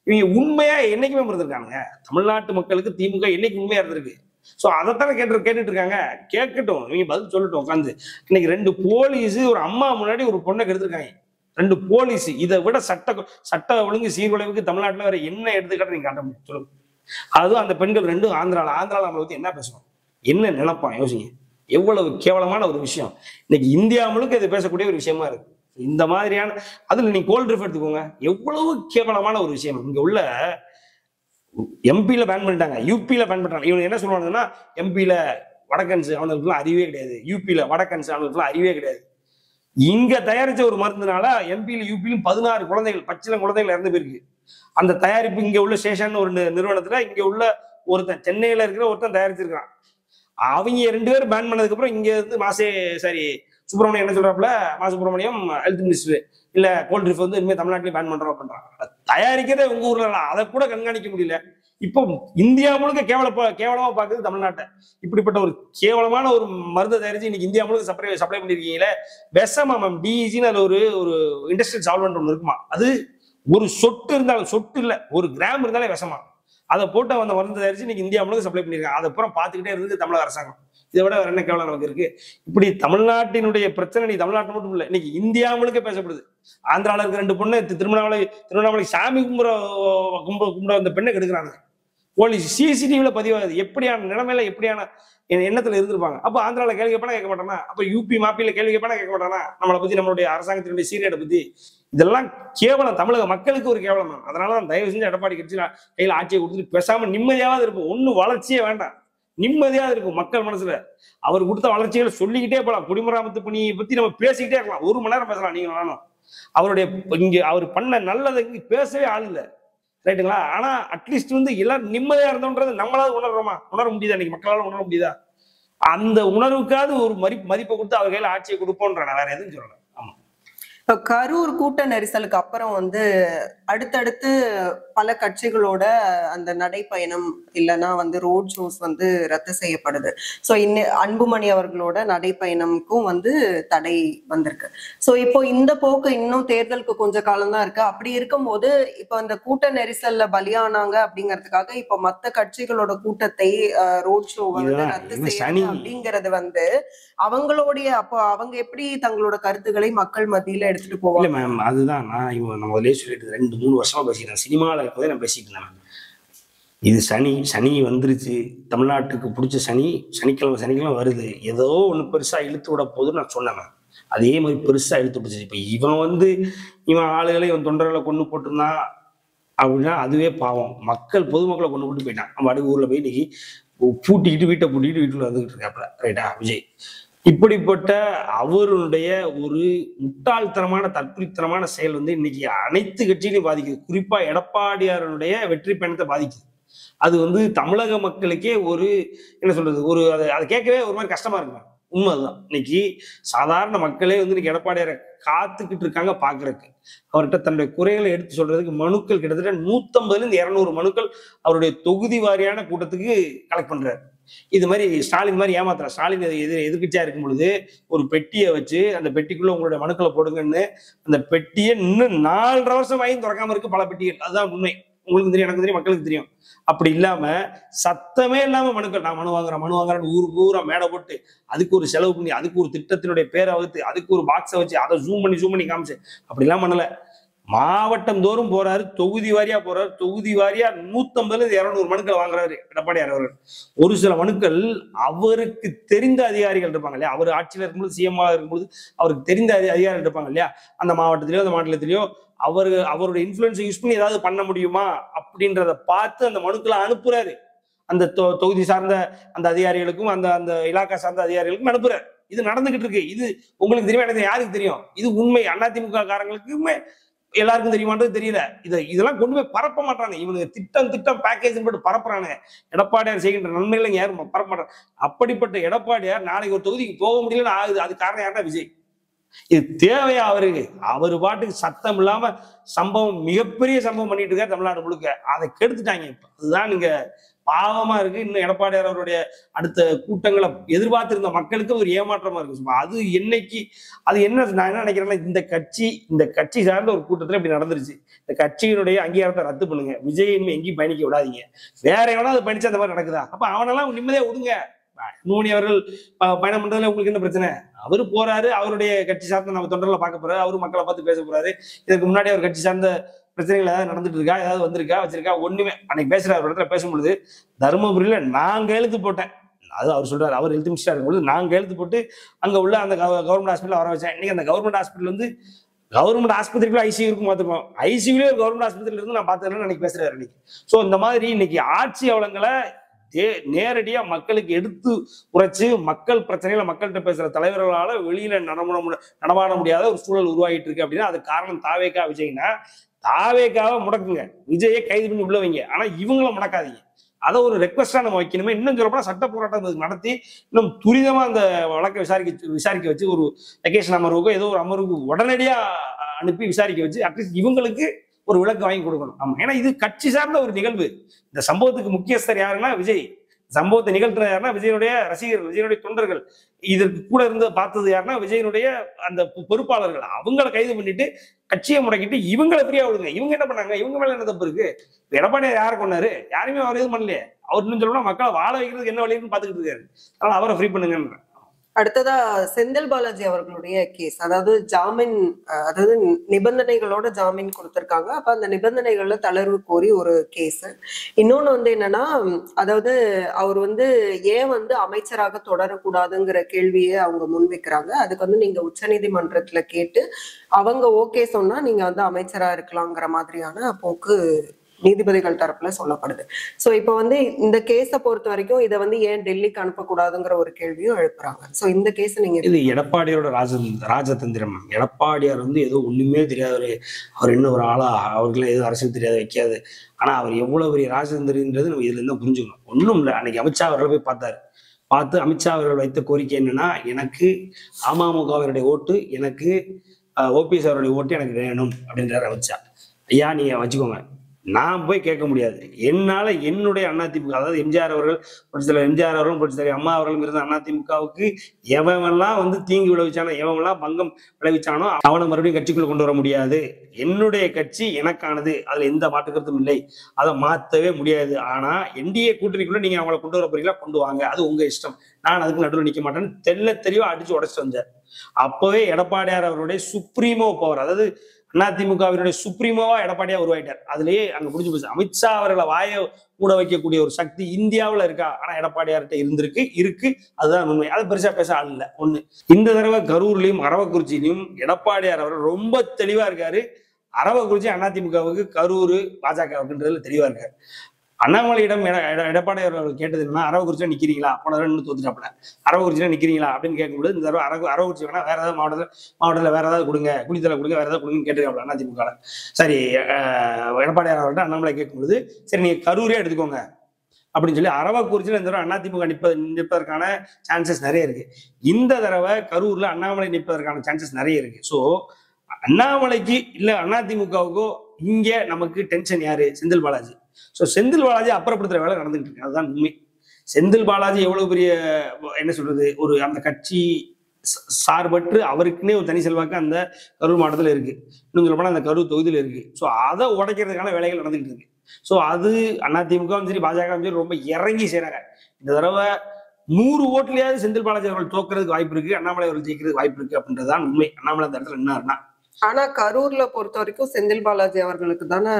இவங்க உண்மையா என்னைக்குமே இருந்திருக்காங்க. தமிழ்நாட்டு மக்களுக்கு திமுக என்னைக்கு உண்மையா இருந்திருக்கு. சோ அதைத்தானே கேட்டுட்டு இருக்காங்க. கேட்கட்டும், இவங்க பதில் சொல்லட்டும் உட்காந்து. இன்னைக்கு 2 போலீஸ் ஒரு அம்மா முன்னாடி ஒரு பொண்ணை கெடுத்திருக்காங்க. 2 போலீஸ். இதை விட சட்ட ஒழுங்கு சீர்குலைவுக்கு தமிழ்நாட்டுல வேற என்ன எடுத்துக்காட்டு நீங்க காட்ட முடியும் சொல்லுங்க? அதுவும் அந்த பெண்கள் 2 ஆந்திரால நம்மளை பத்தி என்ன பேசுவோம், என்ன நினைப்பான் யோசிங்க. எவ்வளவு கேவலமான ஒரு விஷயம். இன்னைக்கு இந்தியா முழுக்க இது பேசக்கூடிய ஒரு விஷயமா இருக்கு. இந்த மாதிரியான அதுல நீங்க கோல்ட் ரிஃப் எடுத்துக்கோங்க, எவ்வளவு கேவலமான ஒரு விஷயம். இங்க உள்ள எம்பியில பேன் பண்ணிட்டாங்க, யூபியில பேன் பண்றாங்க. இவங்க என்ன சொல்லுவாங்கன்னா, எம்பியில வடக்கன்ஸ் அவனுக்குலாம் அறிவே கிடையாது, யூபியில வடக்கன்ஸ் அவனுக்குலாம் அறிவே கிடையாது. இங்க தயாரிச்ச ஒரு மருந்துனால எம்பியில யூபியிலும் 16 குழந்தைகள், பச்சிளம் குழந்தைகள் இறந்து போயிருக்கு. அந்த தயாரிப்பு இங்க உள்ள ஸ்டேஷன் ஒரு நிறுவனத்துல இங்க உள்ள ஒருத்தன் சென்னையில இருக்கிற ஒருத்தன் தயாரிச்சிருக்கான். அவங்க 2 பேரும் பேன் பண்ணதுக்கு அப்புறம் இங்க இருந்து சாரி சுப்பிரமணியம் என்ன சொல்றாப்புல, சுப்பிரமணியம் ஹெல்த் மினிஸ்டர் இல்ல கோல்ட் ரிஃப் வந்து இனிமே தமிழ்நாட்டிலே பேன் பண்றோம் பண்றாங்க. தயாரிக்கிறதே உங்க ஊர்ல, அதை கூட கண்காணிக்க முடியல. இப்போ இந்தியா முழுக்க கேவலமா பாக்குது தமிழ்நாட்டை. இப்படிப்பட்ட ஒரு கேவலமான ஒரு மருந்தை தயாரிச்சு இன்னைக்கு இந்தியா முழுக்க சப்ளை பண்ணிருக்கீங்களே. விஷமா மேம், டிஇஜின்னு அது ஒரு இண்டஸ்ட்ரியல் சால்வெண்ட் ஒன்று இருக்குமா, அது ஒரு சொட்டு இருந்தாலும், சொட்டு இல்ல, 1 கிராம் இருந்தாலே விஷமா. அதை போட்டு அந்த மருந்து தயாரிச்சு இன்னைக்கு இந்தியா முழுக்க சப்ளை பண்ணிருக்காங்க. அதை அப்புறம் பார்த்துக்கிட்டே இருக்கு தமிழக அரசாங்கம். இதை விட வேற என்ன கேவலம் நமக்கு இருக்கு? இப்படி தமிழ்நாட்டினுடைய பிரச்சனை நீ தமிழ்நாட்டு மட்டும் இல்ல, இன்னைக்கு இந்தியா முழுக்க பேசப்படுது. ஆந்திரால இருக்க 2 பொண்ணு திருவண்ணாமலை சாமி கும்பிட அந்த பெண்ணை கெடுக்கிறாங்க. போலீஸ் சிசிடிவில பதிவாகுது. எப்படியான நிலைமையில எப்படியான எண்ணத்துல இருந்திருப்பாங்க. அப்ப ஆந்திரால கேள்வி கேட்பானா கேட்க மாட்டானா? அப்ப யூபி மாப்பில கேள்வி கேட்பானா கேட்க மாட்டானா? நம்மளை பத்தி, நம்மளுடைய அரசாங்கத்தினுடைய சீரியடை பத்தி. இதெல்லாம் கேவலம், தமிழக மக்களுக்கு ஒரு கேவலம் தான். அதனாலதான் தயவு செஞ்சு எடப்பாடி கையில ஆட்சியை கொடுத்துட்டு பேசாம நிம்மதியாவது இருப்போம். ஒன்னும் வளர்ச்சியே வேண்டாம், நிம்மதியாவது இருக்கும் மக்கள் மனசுல. அவர் கொடுத்த வளர்ச்சிகளை சொல்லிக்கிட்டே போலாம். குடிமராமத்து பணியை பத்தி நம்ம பேசிக்கிட்டே இருக்கலாம், 1 மணி நேரம் பேசலாம் நீங்க வேணும். அவருடைய இங்க அவர் பண்ண நல்லதை பேசவே ஆள் இல்லை, ரைட்டுங்களா? ஆனா அட்லீஸ்ட் வந்து எல்லாரும் நிம்மதியா இருந்தோன்றது நம்மளாவது உணர்றோமா? உணர முடியுதா? இன்னைக்கு மக்களால உணர முடியுதா? அந்த உணர்வுக்காவது ஒரு மதிப்பை கொடுத்து அவர் கையில ஆட்சியை கொடுப்போன்ற, வேற எதுவும் சொல்லல. ஆமா, கரூர் கூட்ட நெரிசலுக்கு அப்புறம் வந்து அடுத்தடுத்து பல கட்சிகளோட அந்த நடைப்பயணம் இல்லைன்னா வந்து ரோட் ஷோஸ் வந்து ரத்து செய்யப்படுது. ஸோ அன்புமணி அவர்களோட நடைப்பயணமுக்கும் வந்து தடை வந்திருக்கு. ஸோ இப்போ இந்த போக்கு இன்னும் தேர்தலுக்கு கொஞ்ச காலம் தான் இருக்கு. அப்படி இருக்கும்போது இப்போ இந்த கூட்ட நெரிசல்ல பலியானாங்க அப்படிங்கிறதுக்காக இப்போ மற்ற கட்சிகளோட கூட்டத்தை ரோட் ஷோ வந்து ரத்து செய்யணும் அப்படிங்கிறது வந்து அவங்களுடைய, அப்போ அவங்க எப்படி தங்களோட கருத்துக்களை மக்கள் மத்தியில எடுத்துட்டு போவாங்க? இல்ல மேம், அதுதான் நான் நம்ம சொல்லிட்டு 2-3 வருஷமா பேசிக்கிறேன். சினிமாவில் இருக்கும்போதே நான் பேசிட்டு இருந்தேன். இது சனி வந்துருச்சு, தமிழ்நாட்டுக்கு பிடிச்ச சனிக்கிழமை வருது, ஏதோ ஒண்ணு பெருசா இழுத்து விட போதுன்னு நான் சொன்னேன். அதே மாதிரி பெருசா இழுத்து விட்டுச்சு. இப்ப இவன் ஆளுகளை, இவன் தொண்டர்களை கொண்டு போட்டிருந்தான் அப்படின்னா அதுவே பாவம். பொதுமக்களை கொண்டு போட்டு போயிட்டான். நம்ம அடுத்த ஊர்ல போய் இன்னைக்கு வீட்டை பூட்டிட்டு வீட்டுல வந்துகிட்டு இருக்காப்ல, ரைட்டா விஜய். இப்படிப்பட்ட அவருடைய ஒரு முட்டாள்தனமான தற்குறித்தனமான செயல் வந்து இன்னைக்கு அனைத்து கட்சியிலையும் பாதிக்குது. குறிப்பா எடப்பாடியாருடைய வெற்றி பயணத்தை பாதிக்குது. அது வந்து தமிழக மக்களுக்கே ஒரு என்ன சொல்றது, அதை கேட்கவே ஒரு மாதிரி கஷ்டமா இருக்கு. உண்மை அதுதான். இன்னைக்கு சாதாரண மக்களே வந்து இன்னைக்கு எடப்பாடியாரை காத்துக்கிட்டு இருக்காங்க பாக்குறதுக்கு. அவர்கிட்ட தன்னுடைய குறைகளை எடுத்து சொல்றதுக்கு மனுக்கள் கிட்டத்தட்ட 150-200 மனுக்கள் அவருடைய தொகுதி வாரியான கூட்டத்துக்கு கலெக்ட் பண்றாரு. இது மாதிரி ஸ்டாலின் மாதிரி ஏமாத்துறாரு. ஸ்டாலின் எதிர்கட்சியா இருக்கும் பொழுது ஒரு பெட்டியை வச்சு அந்த பெட்டிக்குள்ள உங்களுடைய மனுக்களை போடுங்கன்னு, அந்த பெட்டியை இன்னும் 4.5 வருஷம் வாங்கி திறக்காம இருக்கு பல பெட்டிகள். அதுதான் உண்மை. உங்களுக்கு தெரியும், எனக்கு தெரியும், மக்களுக்கு தெரியும். அப்படி இல்லாம சத்தமே இல்லாம மனுக்கள், நான் மனு வாங்குறேன்னு ஊருக்கு பூரா மேடை போட்டு அதுக்கு ஒரு செலவு பண்ணி, அதுக்கு ஒரு திட்டத்தினுடைய பேரை வகுத்து, அதுக்கு ஒரு பாக்ஸை வச்சு அதை ஜூம் பண்ணி காமிச்சு அப்படிலாம் பண்ணல. மாவட்டம் தோறும் போறாரு, தொகுதி வாரியா போறாரு. தொகுதி வாரியா 150-200 மனுக்கள் வாங்குறாரு எடப்பாடியார் அவர்கள். ஒரு சில மனுக்கள் அவருக்கு தெரிந்த அதிகாரிகள் இருப்பாங்க இல்லையா, அவர் ஆட்சியில் இருக்கும்போது சிஎம்மா இருக்கும்போது அவருக்கு தெரிந்த அதிகாரிகள் இருப்பாங்க இல்லையா, அந்த மாவட்டத்திலேயோ அந்த மாநிலத்திலேயோ அவருடைய இன்ஃபுளுன்ஸை யூஸ் பண்ணி ஏதாவது பண்ண முடியுமா அப்படின்றத பார்த்து அந்த மனுக்களை அனுப்புறாரு. அந்த தொகுதி சார்ந்த அந்த அதிகாரிகளுக்கும் அந்த இலாக்கா சார்ந்த அதிகாரிகளுக்கும் அனுப்புறாரு. இது நடந்துகிட்டு இருக்கு. இது உங்களுக்கு தெரியும், எனக்கு யாருக்கு தெரியும்? இது உண்மை. அதிமுக காரங்களுக்குமே எல்லாருக்கும் தெரியுமான்றது தெரியல. இதெல்லாம் கொண்டு போய் பரப்ப மாட்டாங்க. இவனுக்கு திட்டம் பேக்கேஜ் போட்டு பரப்புறானுங்க. எடப்பாடியார் செய்கின்ற நன்மைகளை யாரும் பரப்ப மாட்டாங்க. அப்படிப்பட்ட எடப்பாடியார் நாளைக்கு ஒரு தொகுதிக்கு போக முடியலன்னு ஆகுது. அது காரணம் யாருன்னா விஜய். இது தேவையா அவருக்கு? அவரு பாட்டுக்கு சத்தம் இல்லாம மிகப்பெரிய சம்பவம் பண்ணிட்டு இருக்காரு தமிழ்நாடு முழுக்க. அதை கெடுத்துட்டாங்க. இப்ப அதுதான் நீங்க பாவமா இருக்கு. இன்னும் எடப்பாடியார் அவருடைய அடுத்த கூட்டங்களை எதிர்பார்த்திருந்த மக்களுக்கு ஒரு ஏமாற்றமா இருக்கு. அது என்ன நான் என்ன நினைக்கிறேன்னா, இந்த கட்சி சார்ந்த ஒரு கூட்டத்துல இப்படி நடந்துருச்சு. இந்த கட்சியினுடைய அங்கீகாரத்தை ரத்து பண்ணுங்க. விஜய் எங்கேயும் பயணிக்க விடாதீங்க. வேற எவனா அது பயணிச்சா அந்த மாதிரி நடக்குதா? அப்ப அவனெல்லாம் நிம்மதியா விடுங்க. அன்புமணி அவர்கள் பயணம் பண்றதுல உங்களுக்கு என்ன பிரச்சனை? அவரு போறாரு, அவருடைய கட்சி சார்ந்த நம்ம தொண்டர்களை பார்க்க போறாரு, அவரு மக்களை பார்த்து பேச போறாரு. இதுக்கு முன்னாடி அவர் கட்சி சார்ந்த பிரச்சனைகள் ஏதாவது நடந்துட்டு இருக்கா, ஏதாவது வச்சிருக்கா ஒண்ணுமே. அன்னைக்கு பேசுறாரு இடத்துல பேசும்பொழுது, தருமபுரியில நான் கையெழுத்து போட்டேன், அது அவர் சொல்றாரு, அவர் ஹெல்த் மினிஸ்டரா இருக்கும்போது நான் கையெழுத்து போட்டு அங்க உள்ள அந்த கவர்மெண்ட் ஹாஸ்பிட்டல் வர வச்சேன். இன்னைக்கு அந்த கவர்மெண்ட் ஹாஸ்பிட்டல் வந்து கவர்மெண்ட் ஆஸ்பத்திரிக்குள்ள ஐசியூ இருக்கும் பார்த்துப்போம். ஐசியூலே ஒரு கவர்மெண்ட் ஆஸ்பத்திரியில இருந்து நான் பார்த்ததுன்னு அன்னைக்கு பேசுறாரு இன்னைக்கு. ஸோ இந்த மாதிரி இன்னைக்கு ஆட்சி அவலங்களை நேரடியா மக்களுக்கு எடுத்து உரைச்சு மக்கள் பிரச்சனைகளை மக்கள்கிட்ட பேசுற தலைவர்களால வெளியில நடமாட முடியாத ஒரு சூழல் உருவாகிட்டு இருக்கு அப்படின்னா அது காரணம் தாவேகா விஜய்னா, தாவேகாவை முடக்குங்க, விஜயை கைது பண்ணி உள்ள வைங்க, ஆனா இவங்கள முடக்காதீங்க. அதை ஒரு ரெக்வஸ்டா நம்ம வைக்கணுமே. இன்னும் சொல்லப்போனா சட்ட போராட்டம் நடத்தி இன்னும் துரிதமா அந்த வழக்கை விசாரிக்க வச்சு ஒரு வெக்கேஷன் அமர்வுக்கோ ஏதோ ஒரு அமர்வுக்கு உடனடியா அனுப்பி விசாரிக்க வச்சு அட்லீஸ்ட் இவங்களுக்கு ஒரு விளக்கு வாங்கி கொடுக்கணும். ஆமா, ஏன்னா இது கட்சி சார்ந்த ஒரு நிகழ்வு. இந்த சம்பவத்துக்கு முக்கியஸ்தர் யாருன்னா விஜய், சம்பவத்தை நிகழ்த்துற யாருன்னா விஜயனுடைய ரசிகர்கள், விஜயனுடைய தொண்டர்கள், இதற்கு கூட இருந்து பார்த்தது யாருன்னா விஜயனுடைய அந்த பொறுப்பாளர்கள். அவங்கள கைது பண்ணிட்டு கட்சியை முடக்கிட்டு இவங்களை ஃப்ரீயா விடுங்க. இவங்க என்ன பண்ணாங்க? இவங்க மேல என்ன தப்பு இருக்கு? எடப்பாடியார் யாரை கொண்டாரு? யாருமே அவர் எதுவும் பண்ணலையே. அவர் இன்னும் சொல்லணும்னா மக்களை வாழ வைக்கிறதுக்கு என்ன வழின்னு பாத்துக்கிட்டு இருக்காரு. அதனால அவரை ஃப்ரீ பண்ணுங்க. அடுத்ததா செந்தில் பாலாஜி அவர்களுடைய கேஸ், அதாவது ஜாமீன், அதாவது நிபந்தனைகளோட ஜாமீன் கொடுத்திருக்காங்க. அப்ப அந்த நிபந்தனைகள்ல தளர்வு கோரி ஒரு கேஸ். இன்னொன்னு வந்து என்னன்னா, அதாவது அவர் வந்து ஏன் வந்து அமைச்சராக தொடரக்கூடாதுங்கிற கேள்வியை அவங்க முன்வைக்கிறாங்க. அதுக்கு வந்து நீங்க உச்சநீதிமன்றத்துல கேட்டு அவங்க ஓகே சொன்னா நீங்க வந்து அமைச்சரா இருக்கலாங்கிற மாதிரியான போக்கு நீதிபதிகள் தரப்புல சொல்லப்படுது. சோ இப்ப வந்து இந்த கேஸை பொறுத்த வரைக்கும் இதை வந்து ஏன் டெல்லிக்கு அனுப்பக்கூடாதுங்கிற ஒரு கேள்வியும் எழுப்புறாங்க. சோ இந்த கேஸ் நீங்க இது எடப்பாடியோட ராஜதந்திரம். எடப்பாடியார் வந்து ஏதோ ஒண்ணுமே தெரியாதவர், அவர் இன்னும் ஒரு ஆளா, அவருக்குள்ள ஏதோ அரசியல் தெரியாத வைக்காது. ஆனா அவர் எவ்வளவு பெரிய ராஜதந்திரின்றது நம்ம இதுல இருந்தா புரிஞ்சுக்கணும். ஒண்ணும் இல்லை, அன்னைக்கு அமித்ஷா அவர்களை போய் பார்த்து அமித்ஷா அவர்கள் வைத்த கோரிக்கை என்னன்னா, எனக்கு அமமுகவினுடைய ஓட்டு, எனக்கு ஓபிஎஸ் அவருடைய ஓட்டு எனக்கு வேணும் அப்படின்றாரு அமித்ஷா. ஐயா நீங்க வச்சுக்கோங்க, நான் போய் கேட்க முடியாது. என்னால என்னுடைய அதிமுக, அதாவது எம்ஜிஆர் அவர்கள், புரட்சித்தலைவர் எம்ஜிஆர் அவர்களும் புரட்சித்தலைவர் அம்மா அவர்களும் இருந்த அதிமுகவுக்கு எவன்லாம் வந்து தீங்கு விளைவிச்சானோ, எவன்லாம் பங்கம் விளைவிச்சானோ அவனை மறுபடியும் கட்சிக்குள்ள கொண்டு வர முடியாது. என்னுடைய கட்சி எனக்கானது, அதுல எந்த மாற்று கருத்தும் இல்லை, அதை மாற்றவே முடியாது. ஆனா என்டிஏ கூட்டணிக்குள்ள நீங்க அவங்களை கொண்டு வர போறீங்களா, கொண்டு வாங்க, அது உங்க இஷ்டம், நான் அதுக்கு நடுவில் நிற்க மாட்டேன்னு தெளிவா அடிச்சு உடச்சிட்டு வந்தார். அப்பவே எடப்பாடியார் அவருடைய சுப்ரீமோ பவர், அதாவது அதிமுகவினுடைய சுப்ரீமோவா எடப்பாடியா உருவாயிட்டார். அதுலயே அங்க புடிச்சு போச்சு. அமித்ஷா அவர்களை வாய மூட வைக்கக்கூடிய ஒரு சக்தி இந்தியாவுல இருக்கா? ஆனா எடப்பாடியார்கிட்ட இருக்கு. அதுதான் உண்மை. அதை பெருசா பேச ஆள் இல்ல. ஒண்ணு, இந்த தடவை கரூர்லயும் அரவக்குறிச்சியிலையும் எடப்பாடியார் அவர் ரொம்ப தெளிவா இருக்காரு. அரவக்குறிச்சி அதிமுகவுக்கு, கரூர் பாஜக அப்படின்றதுல தெளிவா இருக்காரு. அண்ணாமலையிடம் எடப்பாடி அவர்கள் கேட்டது என்னன்னா, அரவக்குறிச்சியில நிக்கிறீங்களா, போன தடவை இன்னும் தோத்துட்டாப்ல, அரவக்குறிச்சியில நிக்கிறீங்களா அப்படின்னு கேட்கும்போது, இந்த தடவை அரவக்குறிச்சி வேணா வேற ஏதாவது மாவட்டத்துல வேற ஏதாவது கொடுங்க, குளித்தலை கொடுங்க, வேற ஏதாவது கொடுங்கன்னு கேட்டுருக்காப்ல அதிமுக. சரி, எடப்பாடி அவர்கள்ட்ட அண்ணாமலை கேட்கும்போது, சரி நீங்க கரூரே எடுத்துக்கோங்க அப்படின்னு சொல்லி அரவக்குறிச்சியில இந்த தடவை அதிமுக நிற்பதற்கான சான்சஸ் நிறைய இருக்கு. இந்த தடவை கரூர்ல அண்ணாமலை நிற்பதற்கான சான்சஸ் நிறைய இருக்கு. ஸோ அண்ணாமலைக்கு இல்ல அதிமுகவுக்கோ இங்க நமக்கு டென்ஷன் யாரு? செந்தில் பாலாஜி. ஸோ செந்தில் பாலாஜி அப்புறப்படுத்துற வேலை நடந்துகிட்டு இருக்கு. அதுதான் உண்மை. செந்தில் பாலாஜி எவ்வளவு பெரிய என்ன சொல்றது, ஒரு அந்த கட்சி சார்பற்று அவருக்குன்னே ஒரு தனி செல்வாக்கு அந்த கரூர் மாவட்டத்தில் இருக்கு. இன்னும் சொல்ல போனா அந்த கரூர் தொகுதியில் இருக்கு. ஸோ அதை உடைக்கிறதுக்கான வேலைகள் நடந்துகிட்டு இருக்கு. ஸோ அது அதிமுகவும் சரி பாஜகவும் சரி ரொம்ப இறங்கி செய்யறாங்க. இந்த தடவை 100 ஓட்டுலயாவது செந்தில் பாலாஜி அவர்கள் தோக்கிறதுக்கு வாய்ப்பு இருக்கு, அண்ணாமலை அவர்கள் ஜெயிக்கிறதுக்கு வாய்ப்பு இருக்கு அப்படின்றதுதான் உண்மை. அண்ணாமலை அந்த இடத்துல என்ன, ஆனா கரூர்ல பொறுத்த வரைக்கும் செந்தில் பாலாஜி அவர்களுக்கு தானே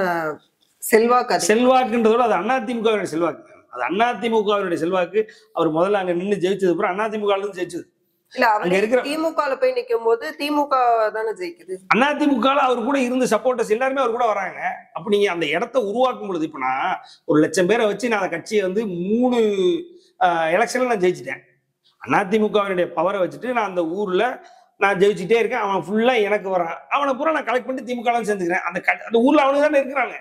செல்வாக்குன்றதோட அது அதிமுகவினுடைய செல்வாக்கு. அது அதிமுகவினுடைய செல்வாக்கு. அவர் முதல்ல அங்க நின்று ஜெயிச்சது அப்புறம் அதிமுக ஜெயிச்சது இல்ல. அவங்க இருக்கிற திமுக போய் நிற்கும் போது திமுக தானே ஜெயிக்குது. அதிமுக அவர் கூட இருந்து சப்போர்ட்டர்ஸ் எல்லாருமே அவர் கூட வராங்க. அப்ப நீங்க அந்த இடத்த உருவாக்கும் பொழுது, இப்ப நான் 1,00,000 பேரை வச்சு நான் அந்த கட்சியை வந்து 3 எலெக்ஷன்ல நான் ஜெயிச்சிட்டேன். அதிமுகவினுடைய பவரை வச்சுட்டு நான் அந்த ஊர்ல நான் ஜெயிச்சுட்டே இருக்கேன். அவன் ஃபுல்லா எனக்கு வரான், அவனை பூரா நான் கலெக்ட் பண்ணி திமுக சேர்ந்துக்கிறேன். அந்த ஊர்ல அவனுக்கு தானே இருக்கிறாங்க.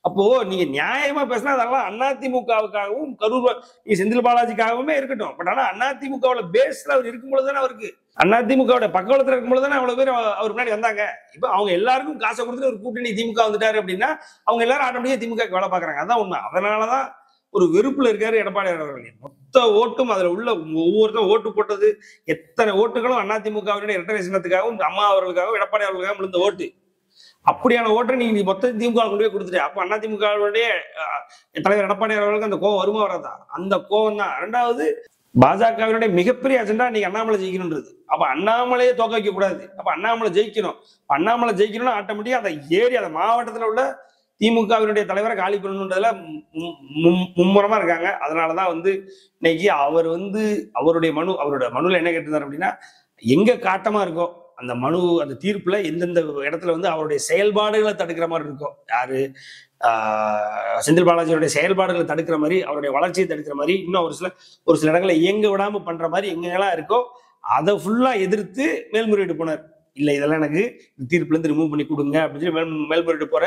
அப்போ நீங்க நியாயமா பேசினா அதெல்லாம் அதிமுகவுக்காகவும் கரூர் நீங்க செந்தில் பாலாஜிக்காகவுமே இருக்கட்டும். பட் ஆனா அதிமுகவுல பேஸ்ல அவர் இருக்கும்போது தானே அவருக்கு, அதிமுகவோட பக்கவளத்துல இருக்கும்போது தானே அவ்வளவு பேர் அவர் முன்னாடி வந்தாங்க. இப்ப அவங்க எல்லாருக்கும் காசை கொடுத்துட்டு ஒரு கூட்டணி திமுக வந்துட்டாரு அப்படின்னா அவங்க எல்லாரும் ஆட்டோமேட்டிக்கா திமுக வேலை பாக்குறாங்க. அதான் உண்மை. அதனாலதான் ஒரு வெறுப்புல இருக்காரு எடப்பாடி அவர்கள். மொத்த ஓட்டும் அதுல உள்ள ஒவ்வொருத்தரும் ஓட்டு போட்டது எத்தனை ஓட்டுகளும் அதிமுகவினுடைய இரட்டை சின்னத்துக்காகவும் அம்மா அவர்களுக்காகவும் எடப்பாடி அவர்களுக்காகவும் விழுந்த ஓட்டு. அப்படியான ஓட்டை நீங்க மொத்த திமுக கொண்டு போய் கொடுத்துட்டு அப்ப அதிமுகவுடைய தலைவர் எடப்பாடி அவர்களுக்கு அந்த கோவம் வருமா வராதா? அந்த கோவம் தான். ரெண்டாவது, பாஜகவினுடைய மிகப்பெரிய அஜெண்டா நீங்க அண்ணாமலை ஜெயிக்கணும்ன்றது. அப்ப அண்ணாமலையே தோக்க வைக்க கூடாது. அப்ப அண்ணாமலை ஜெயிக்கணும். அண்ணாமலை ஜெயிக்கணும்னா ஆட்டோமேட்டிக்கா அந்த ஏரியா, அந்த மாவட்டத்துல உள்ள திமுகவினுடைய தலைவரை காலி பண்ணணுன்றதுல மும்முரமா இருக்காங்க. அதனாலதான் வந்து இன்னைக்கு அவர் வந்து அவருடைய மனுல என்ன கேட்டிருந்தாரு அப்படின்னா, எங்க காட்டமா இருக்கோ அந்த அந்த தீர்ப்புல எந்தெந்த இடத்துல வந்து அவருடைய செயல்பாடுகளை தடுக்கிற மாதிரி இருக்கும், யாரு செந்தில் பாலாஜியோடைய செயல்பாடுகளை தடுக்கிற மாதிரி, அவருடைய வளர்ச்சியை தடுக்கிற மாதிரி, இன்னும் ஒரு சில இடங்களை இயங்க விடாம பண்ற மாதிரி எங்கெல்லாம் இருக்கோ அதை ஃபுல்லா எதிர்த்து மேல்முறையீடு போனார். இல்ல இதெல்லாம் எனக்கு தீர்ப்புல இருந்து ரிமூவ் பண்ணி கொடுங்க அப்படின்னு சொல்லி மேல்முறையீடு போற.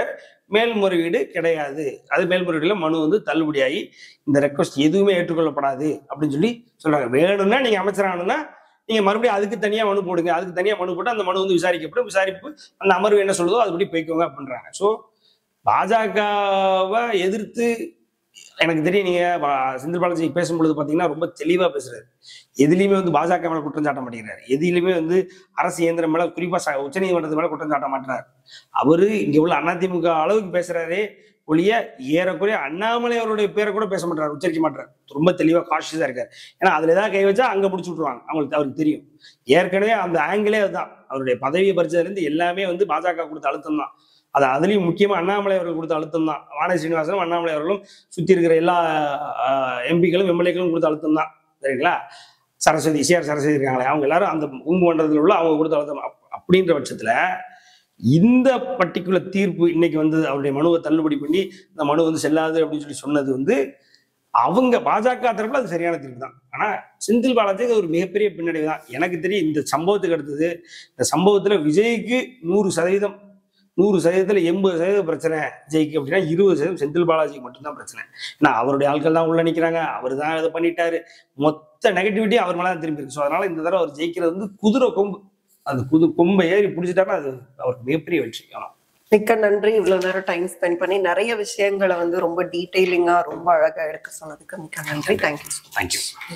மேல்முறையீடு கிடையாது. அது மேல்முறையீடுல மனு வந்து தள்ளுபடியாகி இந்த ரெக்வஸ்ட் எதுவுமே ஏற்றுக்கொள்ளப்படாது அப்படின்னு சொல்லி சொல்றாங்க. வேணும்னா நீங்க அமைச்சராகணும்னா நீங்க மறுபடியும் அதுக்கு தனியா மனு போடுங்க, அதுக்கு தனியா மனு போட்டு அந்த மனு வந்து விசாரிக்கப்படும், விசாரிப்பு அந்த அமர்வு என்ன சொல்லுதோ அதுபடி போய்க்கோங்க அப்படின்றாங்க. ஸோ பாஜகவை எதிர்த்து எனக்கு தெரியும், நீங்க செந்தில் பாலாஜி பேசும்பொழுது பாத்தீங்கன்னா ரொம்ப தெளிவா பேசுறாரு. எதுலையுமே வந்து பாஜக மேல குற்றம் சாட்ட மாட்டேங்கிறாரு. எதுலையுமே வந்து அரசு இயந்திரம் மேல, குறிப்பா உச்சநீதிமன்றத்து மேல குற்றம் சாட்ட மாட்டாரு. அவரு இங்க உள்ள அதிமுக அளவுக்கு பேசுறாரே ஒழிய ஏறக்குறைய அண்ணாமலை அவருடைய பேரை கூட பேச மாட்டாரு, உச்சரிக்க மாட்டாரு. ரொம்ப தெளிவா காஷியஸா இருக்காரு. ஏன்னா அதுல ஏதாவது கை வச்சா அங்க முடிச்சு விட்டுருவாங்க, அவருக்கு தெரியும். ஏற்கனவே அந்த ஆங்கிளே அதுதான். அவருடைய பதவியை பறிச்சதுல இருந்து எல்லாமே வந்து பாஜக கொடுத்த அழுத்தம் தான். அதுலயும் முக்கியமா அண்ணாமலை அவர்கள் கொடுத்த அழுத்தம் தான். வானதி சீனிவாசனும் அண்ணாமலை அவர்களும் சுத்தி இருக்கிற எல்லா எம்பிக்களும் எம்எல்ஏக்களும் கொடுத்த அழுத்தம் தான். சரிங்களா? சரஸ்வதி இருக்காங்களே, அவங்க எல்லாரும் அந்த உங்கு மன்றத்தில் உள்ள அவங்க கொடுத்த அழுத்தம். அப்படின்ற பட்சத்துல இந்த பர்டிகுலர் தீர்ப்பு இன்னைக்கு வந்து அவருடைய மனுவை தள்ளுபடி பண்ணி இந்த மனு வந்து செல்லாது அப்படின்னு சொல்லி சொன்னது வந்து அவங்க பாஜக தரப்புல அது சரியான தீர்ப்பு தான். ஆனா செந்தில் பாலாஜிக்கு ஒரு மிகப்பெரிய பின்னடைவு தான். எனக்கு தெரியும் இந்த சம்பவத்துக்கு அடுத்தது, இந்த சம்பவத்துல விஜய்க்கு 100% 80% பிரச்சனை விஜய்க்கு அப்படின்னா 20% செந்தில் பாலாஜிக்கு மட்டும்தான் பிரச்சனை. ஏன்னா அவருடைய ஆட்கள் தான் உள்ள நிக்கிறாங்க, அவர் தான் இதை பண்ணிட்டாரு, மொத்த நெகட்டிவிட்டி அவர் மேலே தான் திரும்பி இருக்கு. ஸோ அதனால இந்த தடவை அவர் ஜெயிக்கிறது வந்து குதிரை கொம்பு, அந்த கொம்பை ஏறி பிடிச்சிட்டாருன்னா அது அவருக்கு மிகப்பெரிய வெற்றி. மிக்க நன்றி. இவ்வளவு நேரம் டைம் ஸ்பெண்ட் பண்ணி நிறைய விஷயங்களை வந்து ரொம்ப டீட்டெயிலிங்கா ரொம்ப அழகா எடுக்க சொன்னதுக்கு மிக்க நன்றி. தேங்க்யூ.